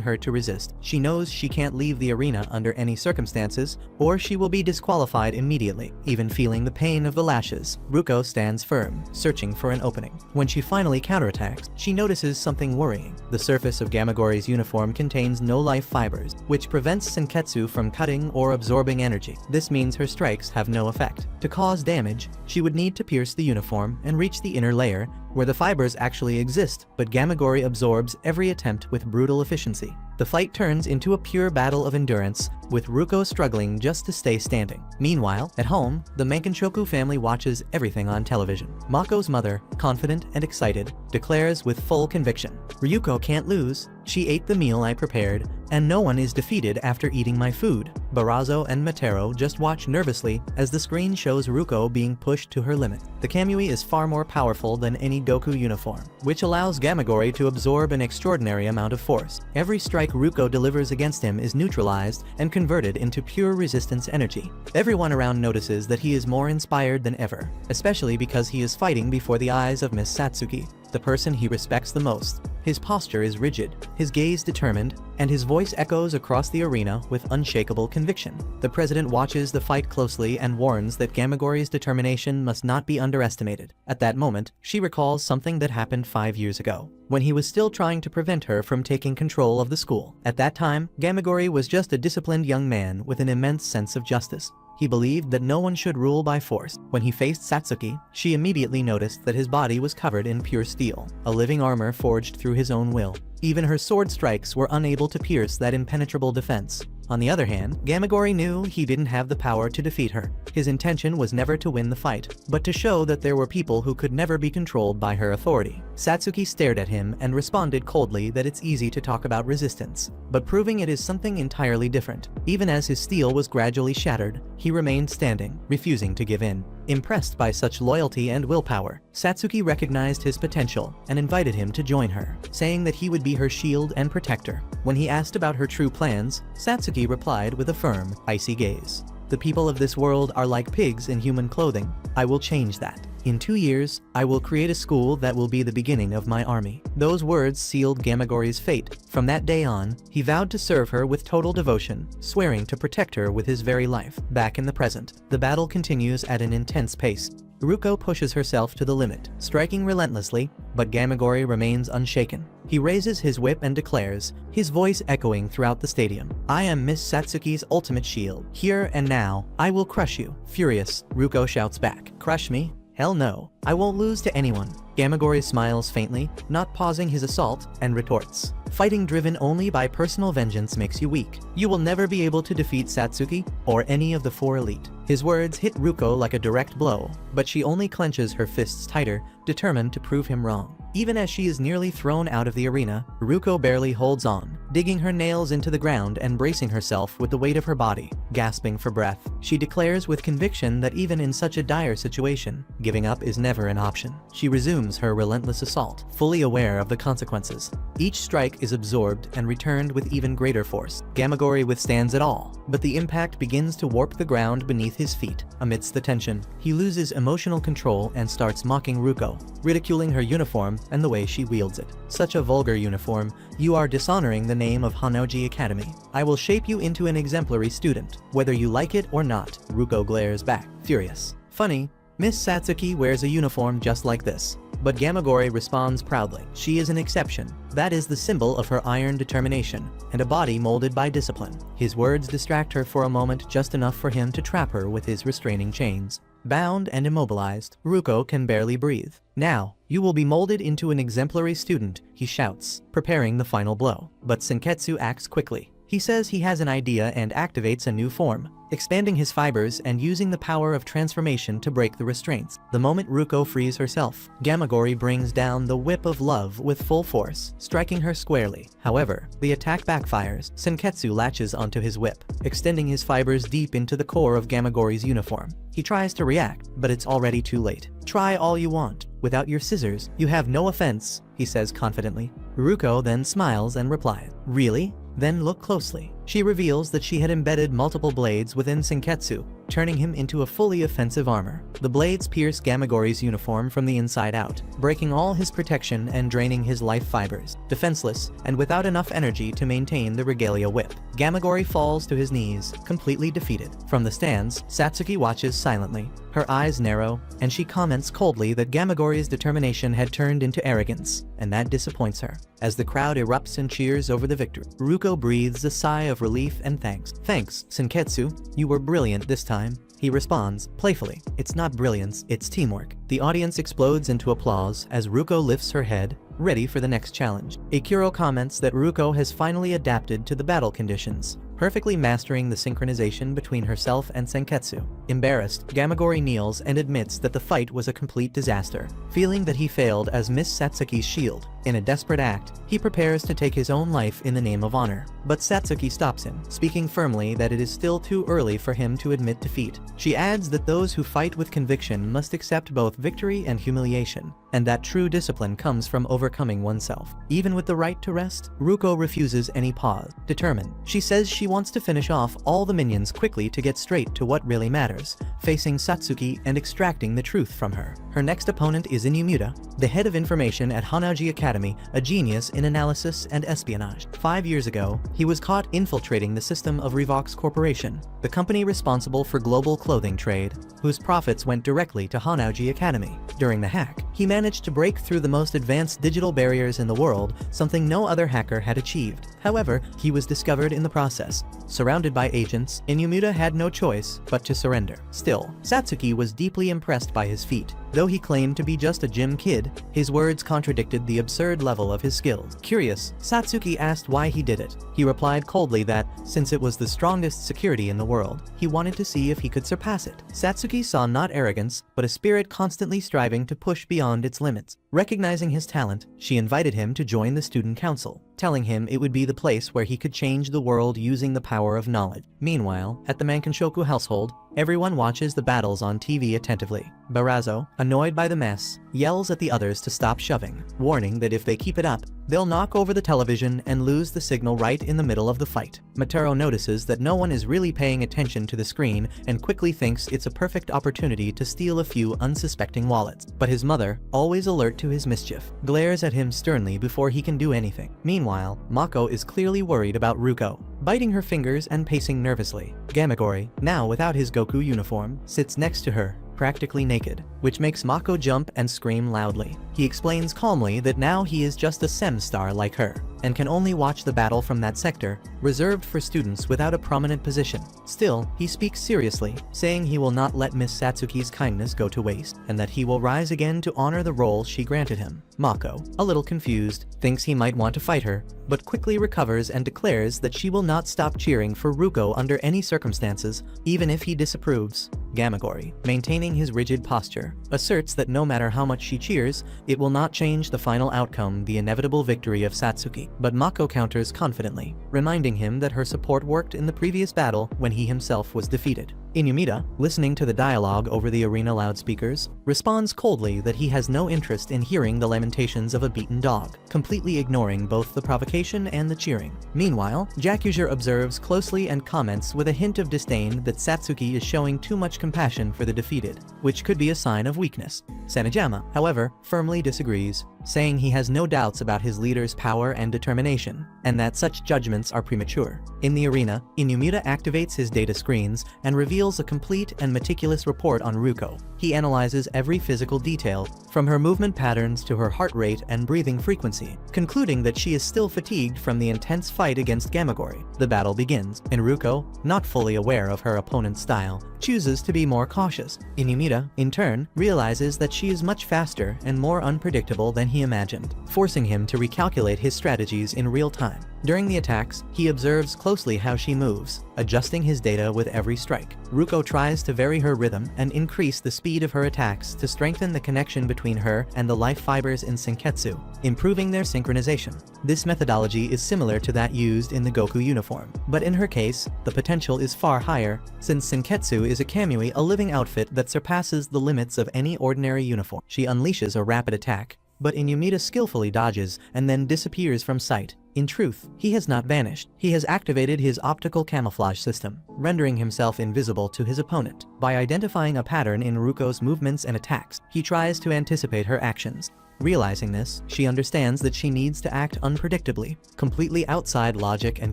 her to resist. She knows she can't leave the arena under any circumstances, or she will be disqualified immediately. Even feeling the pain of the lashes, Ruko stands firm, searching for an opening. When she finally counterattacks, she notices something worrying. The surface of Gamagori's uniform contains no life fibers, which prevents Senketsu from cutting or absorbing energy. This means her strikes have no effect. To cause damage, she would need to pierce the uniform and reach the inner layer, where the fibers actually exist, but Gamagori absorbs every attempt with brutal efficiency. The fight turns into a pure battle of endurance, with Ruko struggling just to stay standing. Meanwhile, at home, the Mankinshoku family watches everything on television. Mako's mother, confident and excited, declares with full conviction, "Ryuko can't lose. She ate the meal I prepared, and no one is defeated after eating my food." Barazo and Matero just watch nervously as the screen shows Ruko being pushed to her limit. The Kamui is far more powerful than any Goku uniform, which allows Gamagori to absorb an extraordinary amount of force. Every strike Ruko delivers against him is neutralized and converted into pure resistance energy. Everyone around notices that he is more inspired than ever, especially because he is fighting before the eyes of Miss Satsuki, the person he respects the most. His posture is rigid, his gaze determined, and his voice echoes across the arena with unshakable conviction. The president watches the fight closely and warns that Gamagori's determination must not be underestimated. At that moment, she recalls something that happened 5 years ago, when he was still trying to prevent her from taking control of the school. At that time, Gamagori was just a disciplined young man with an immense sense of justice. He believed that no one should rule by force. When he faced Satsuki, she immediately noticed that his body was covered in pure steel, a living armor forged through his own will. Even her sword strikes were unable to pierce that impenetrable defense. On the other hand, Gamagori knew he didn't have the power to defeat her. His intention was never to win the fight, but to show that there were people who could never be controlled by her authority. Satsuki stared at him and responded coldly that it's easy to talk about resistance, but proving it is something entirely different. Even as his steel was gradually shattered, he remained standing, refusing to give in. Impressed by such loyalty and willpower, Satsuki recognized his potential and invited him to join her, saying that he would be her shield and protector. When he asked about her true plans, Satsuki replied with a firm, icy gaze. "The people of this world are like pigs in human clothing. I will change that." In 2 years, I will create a school that will be the beginning of my army. Those words sealed Gamagori's fate. From that day on, he vowed to serve her with total devotion, swearing to protect her with his very life. Back in the present, the battle continues at an intense pace. Ruko pushes herself to the limit, striking relentlessly, but Gamagori remains unshaken. He raises his whip and declares, his voice echoing throughout the stadium, "I am Miss Satsuki's ultimate shield. Here and now, I will crush you." Furious, Ruko shouts back, "Crush me? Hell no. I won't lose to anyone." Gamagori smiles faintly, not pausing his assault, and retorts, "Fighting driven only by personal vengeance makes you weak. You will never be able to defeat Satsuki, or any of the 4 elite." His words hit Ruko like a direct blow, but she only clenches her fists tighter, determined to prove him wrong. Even as she is nearly thrown out of the arena, Ruko barely holds on, digging her nails into the ground and bracing herself with the weight of her body. Gasping for breath, she declares with conviction that even in such a dire situation, giving up is never an option. She resumes her relentless assault, fully aware of the consequences. Each strike is absorbed and returned with even greater force. Gamagori withstands it all, but the impact begins to warp the ground beneath his feet. Amidst the tension, he loses emotional control and starts mocking Ruko, ridiculing her uniform and the way she wields it. "Such a vulgar uniform. You are dishonoring the name of Honnouji Academy. I will shape you into an exemplary student, whether you like it or not." Ruko glares back, furious. Funny, Miss Satsuki wears a uniform just like this. But Gamagori responds proudly. She is an exception. That is the symbol of her iron determination, and a body molded by discipline. His words distract her for a moment, just enough for him to trap her with his restraining chains. Bound and immobilized, Ruko can barely breathe. "Now, you will be molded into an exemplary student," he shouts, preparing the final blow. But Senketsu acts quickly. He says he has an idea and activates a new form, expanding his fibers and using the power of transformation to break the restraints. The moment Ruko frees herself, Gamagori brings down the whip of love with full force, striking her squarely. However, the attack backfires. Senketsu latches onto his whip, extending his fibers deep into the core of Gamagori's uniform. He tries to react, but it's already too late. "Try all you want. Without your scissors, you have no offense," he says confidently. Ruko then smiles and replies, "Really? Then look closely." She reveals that she had embedded multiple blades within Senketsu, turning him into a fully offensive armor. The blades pierce Gamagori's uniform from the inside out, breaking all his protection and draining his life fibers. Defenseless, and without enough energy to maintain the regalia whip, Gamagori falls to his knees, completely defeated. From the stands, Satsuki watches silently. Her eyes narrow, and she comments coldly that Gamagori's determination had turned into arrogance, and that disappoints her. As the crowd erupts and cheers over the victory, Ruko breathes a sigh of relief and thanks. "Thanks, Senketsu. You were brilliant this time," he responds, playfully. "It's not brilliance, it's teamwork." The audience explodes into applause as Ruko lifts her head, ready for the next challenge. Ikuro comments that Ruko has finally adapted to the battle conditions, perfectly mastering the synchronization between herself and Senketsu. Embarrassed, Gamagori kneels and admits that the fight was a complete disaster, feeling that he failed as Miss Satsuki's shield. In a desperate act, he prepares to take his own life in the name of honor. But Satsuki stops him, speaking firmly that it is still too early for him to admit defeat. She adds that those who fight with conviction must accept both victory and humiliation, and that true discipline comes from overcoming oneself. Even with the right to rest, Ruko refuses any pause, determined. She says she wants to finish off all the minions quickly to get straight to what really matters, facing Satsuki and extracting the truth from her. Her next opponent is Inumida, the head of information at Honnouji Academy, a genius in analysis and espionage. 5 years ago, he was caught infiltrating the system of Revox Corporation, the company responsible for global clothing trade, whose profits went directly to Honnouji Academy. During the hack, he managed to break through the most advanced digital barriers in the world, something no other hacker had achieved. However, he was discovered in the process. Surrounded by agents, Inumida had no choice but to surrender. Still, Satsuki was deeply impressed by his feat. Though he claimed to be just a gym kid, his words contradicted the absurd level of his skills. Curious, Satsuki asked why he did it. He replied coldly that, since it was the strongest security in the world, he wanted to see if he could surpass it. Satsuki saw not arrogance, but a spirit constantly striving to push beyond its limits. Recognizing his talent, she invited him to join the student council, telling him it would be the place where he could change the world using the power of knowledge. Meanwhile, at the Mankanshoku household, everyone watches the battles on TV attentively. Barazo, annoyed by the mess, yells at the others to stop shoving, warning that if they keep it up, they'll knock over the television and lose the signal right in the middle of the fight. Mataro notices that no one is really paying attention to the screen and quickly thinks it's a perfect opportunity to steal a few unsuspecting wallets. But his mother, always alert to his mischief, glares at him sternly before he can do anything. Meanwhile, Mako is clearly worried about Ruko, biting her fingers and pacing nervously. Gamagori, now without his Goku uniform, sits next to her, practically naked, which makes Mako jump and scream loudly. He explains calmly that now he is just a SEM star like her, and can only watch the battle from that sector, reserved for students without a prominent position. Still, he speaks seriously, saying he will not let Miss Satsuki's kindness go to waste, and that he will rise again to honor the role she granted him. Mako, a little confused, thinks he might want to fight her, but quickly recovers and declares that she will not stop cheering for Ruko under any circumstances, even if he disapproves. Gamagori, maintaining his rigid posture, asserts that no matter how much she cheers, it will not change the final outcome, the inevitable victory of Satsuki. But Mako counters confidently, reminding him that her support worked in the previous battle when he himself was defeated. Inumida, listening to the dialogue over the arena loudspeakers, responds coldly that he has no interest in hearing the lamentations of a beaten dog, completely ignoring both the provocation and the cheering. Meanwhile, Jakuzur observes closely and comments with a hint of disdain that Satsuki is showing too much compassion for the defeated, which could be a sign of weakness. Sanejama, however, firmly disagrees, saying he has no doubts about his leader's power and determination, and that such judgments are premature. In the arena, Inumida activates his data screens and reveals a complete and meticulous report on Ruko. He analyzes every physical detail, from her movement patterns to her heart rate and breathing frequency, concluding that she is still fatigued from the intense fight against Gamagori. The battle begins, and Ruko, not fully aware of her opponent's style, chooses to be more cautious. Inumida, in turn, realizes that she is much faster and more unpredictable than he imagined, forcing him to recalculate his strategies in real time. During the attacks, he observes closely how she moves, adjusting his data with every strike. Ruko tries to vary her rhythm and increase the speed of her attacks to strengthen the connection between her and the life fibers in Senketsu, improving their synchronization. This methodology is similar to that used in the Goku uniform, but in her case, the potential is far higher, since Senketsu is a kamui, a living outfit that surpasses the limits of any ordinary uniform. She unleashes a rapid attack, but Inumida skillfully dodges and then disappears from sight. In truth, he has not vanished. He has activated his optical camouflage system, rendering himself invisible to his opponent. By identifying a pattern in Ruko's movements and attacks, he tries to anticipate her actions. Realizing this, she understands that she needs to act unpredictably, completely outside logic and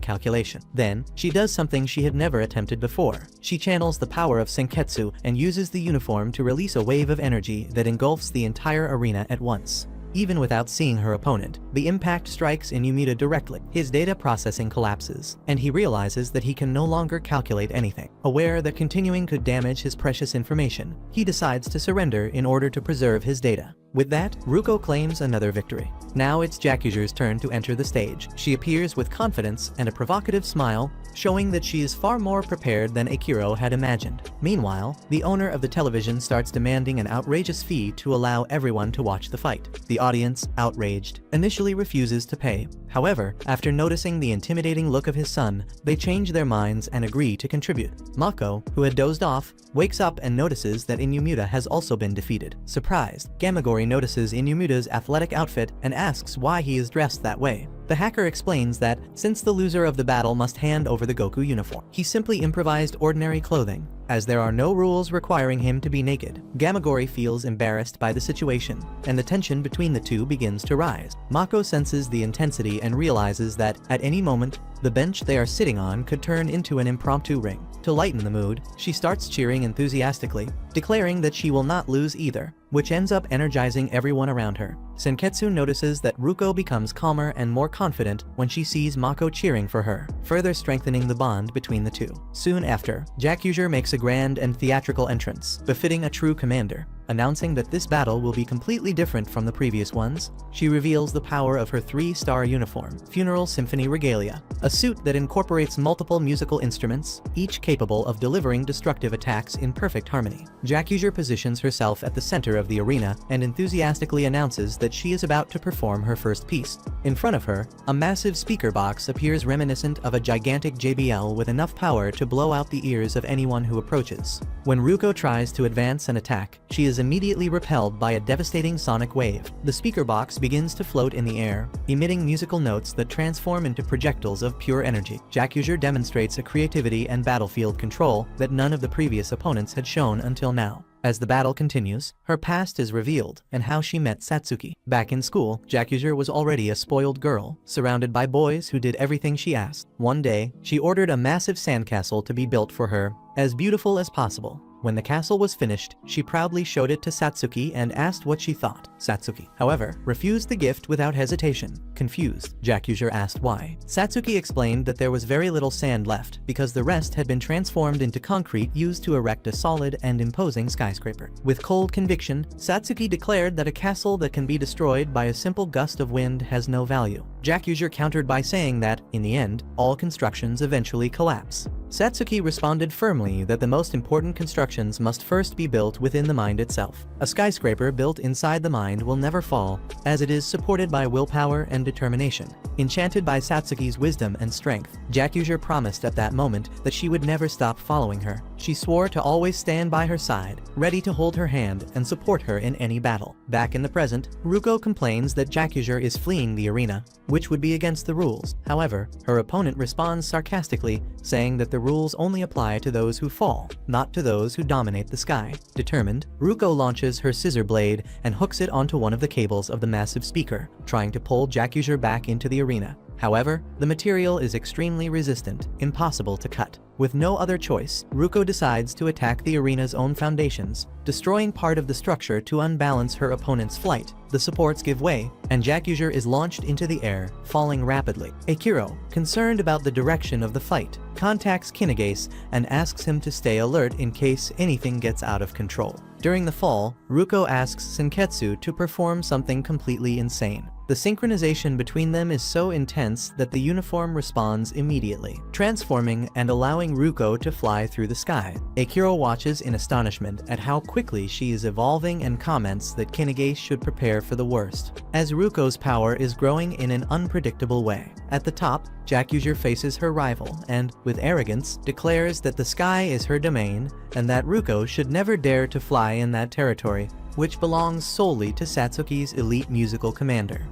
calculation. Then, she does something she had never attempted before. She channels the power of Senketsu and uses the uniform to release a wave of energy that engulfs the entire arena at once. Even without seeing her opponent, the impact strikes Inumida directly. His data processing collapses, and he realizes that he can no longer calculate anything. Aware that continuing could damage his precious information, he decides to surrender in order to preserve his data. With that, Ruko claims another victory. Now it's Jakuzur's turn to enter the stage. She appears with confidence and a provocative smile, showing that she is far more prepared than Akiro had imagined. Meanwhile, the owner of the television starts demanding an outrageous fee to allow everyone to watch the fight. The audience, outraged, initially refuses to pay. However, after noticing the intimidating look of his son, they change their minds and agree to contribute. Mako, who had dozed off, wakes up and notices that Inumida has also been defeated. Surprised, Gamagori notices Inumida's athletic outfit and asks why he is dressed that way. The hacker explains that, since the loser of the battle must hand over the Goku uniform, he simply improvised ordinary clothing, as there are no rules requiring him to be naked. Gamagori feels embarrassed by the situation, and the tension between the two begins to rise. Mako senses the intensity and realizes that, at any moment, the bench they are sitting on could turn into an impromptu ring. To lighten the mood, she starts cheering enthusiastically, declaring that she will not lose either, which ends up energizing everyone around her. Senketsu notices that Ruko becomes calmer and more confident when she sees Mako cheering for her, further strengthening the bond between the two. Soon after, Jakuzur makes a grand and theatrical entrance, befitting a true commander. announcing that this battle will be completely different from the previous ones. She reveals the power of her 3-star uniform, Funeral Symphony Regalia, a suit that incorporates multiple musical instruments, each capable of delivering destructive attacks in perfect harmony. Jacuzur positions herself at the center of the arena and enthusiastically announces that she is about to perform her first piece. In front of her, a massive speaker box appears reminiscent of a gigantic JBL with enough power to blow out the ears of anyone who approaches. When Ruko tries to advance and attack, she is immediately repelled by a devastating sonic wave. The speaker box begins to float in the air, emitting musical notes that transform into projectiles of pure energy. Jacuzur demonstrates a creativity and battlefield control that none of the previous opponents had shown until now. As the battle continues, her past is revealed and how she met Satsuki. Back in school, Jacuzur was already a spoiled girl, surrounded by boys who did everything she asked. One day, she ordered a massive sandcastle to be built for her, as beautiful as possible. When the castle was finished, she proudly showed it to Satsuki and asked what she thought. Satsuki, however, refused the gift without hesitation. Confused, Jacuzur asked why. Satsuki explained that there was very little sand left because the rest had been transformed into concrete used to erect a solid and imposing skyscraper. With cold conviction, Satsuki declared that a castle that can be destroyed by a simple gust of wind has no value. Jacuzur countered by saying that, in the end, all constructions eventually collapse. Satsuki responded firmly that the most important constructions must first be built within the mind itself. A skyscraper built inside the mind will never fall, as it is supported by willpower and determination. Enchanted by Satsuki's wisdom and strength, Jacuzur promised at that moment that she would never stop following her. She swore to always stand by her side, ready to hold her hand and support her in any battle. Back in the present, Ruko complains that Jacuzur is fleeing the arena, which would be against the rules. However, her opponent responds sarcastically, saying that the rules only apply to those who fall, not to those who dominate the sky. Determined, Ruko launches her scissor blade and hooks it onto one of the cables of the massive speaker, trying to pull Jacuzur back into the arena. However, the material is extremely resistant, impossible to cut. With no other choice, Ruko decides to attack the arena's own foundations, destroying part of the structure to unbalance her opponent's flight. The supports give way, and Jacuzur is launched into the air, falling rapidly. Akiro, concerned about the direction of the fight, contacts Kinagase and asks him to stay alert in case anything gets out of control. During the fall, Ruko asks Senketsu to perform something completely insane. The synchronization between them is so intense that the uniform responds immediately, transforming and allowing Ruko to fly through the sky. Akiro watches in astonishment at how quickly she is evolving and comments that Kinagase should prepare for the worst, as Ruko's power is growing in an unpredictable way. At the top, Jacuzur faces her rival and, with arrogance, declares that the sky is her domain and that Ruko should never dare to fly in that territory, which belongs solely to Satsuki's elite musical commander.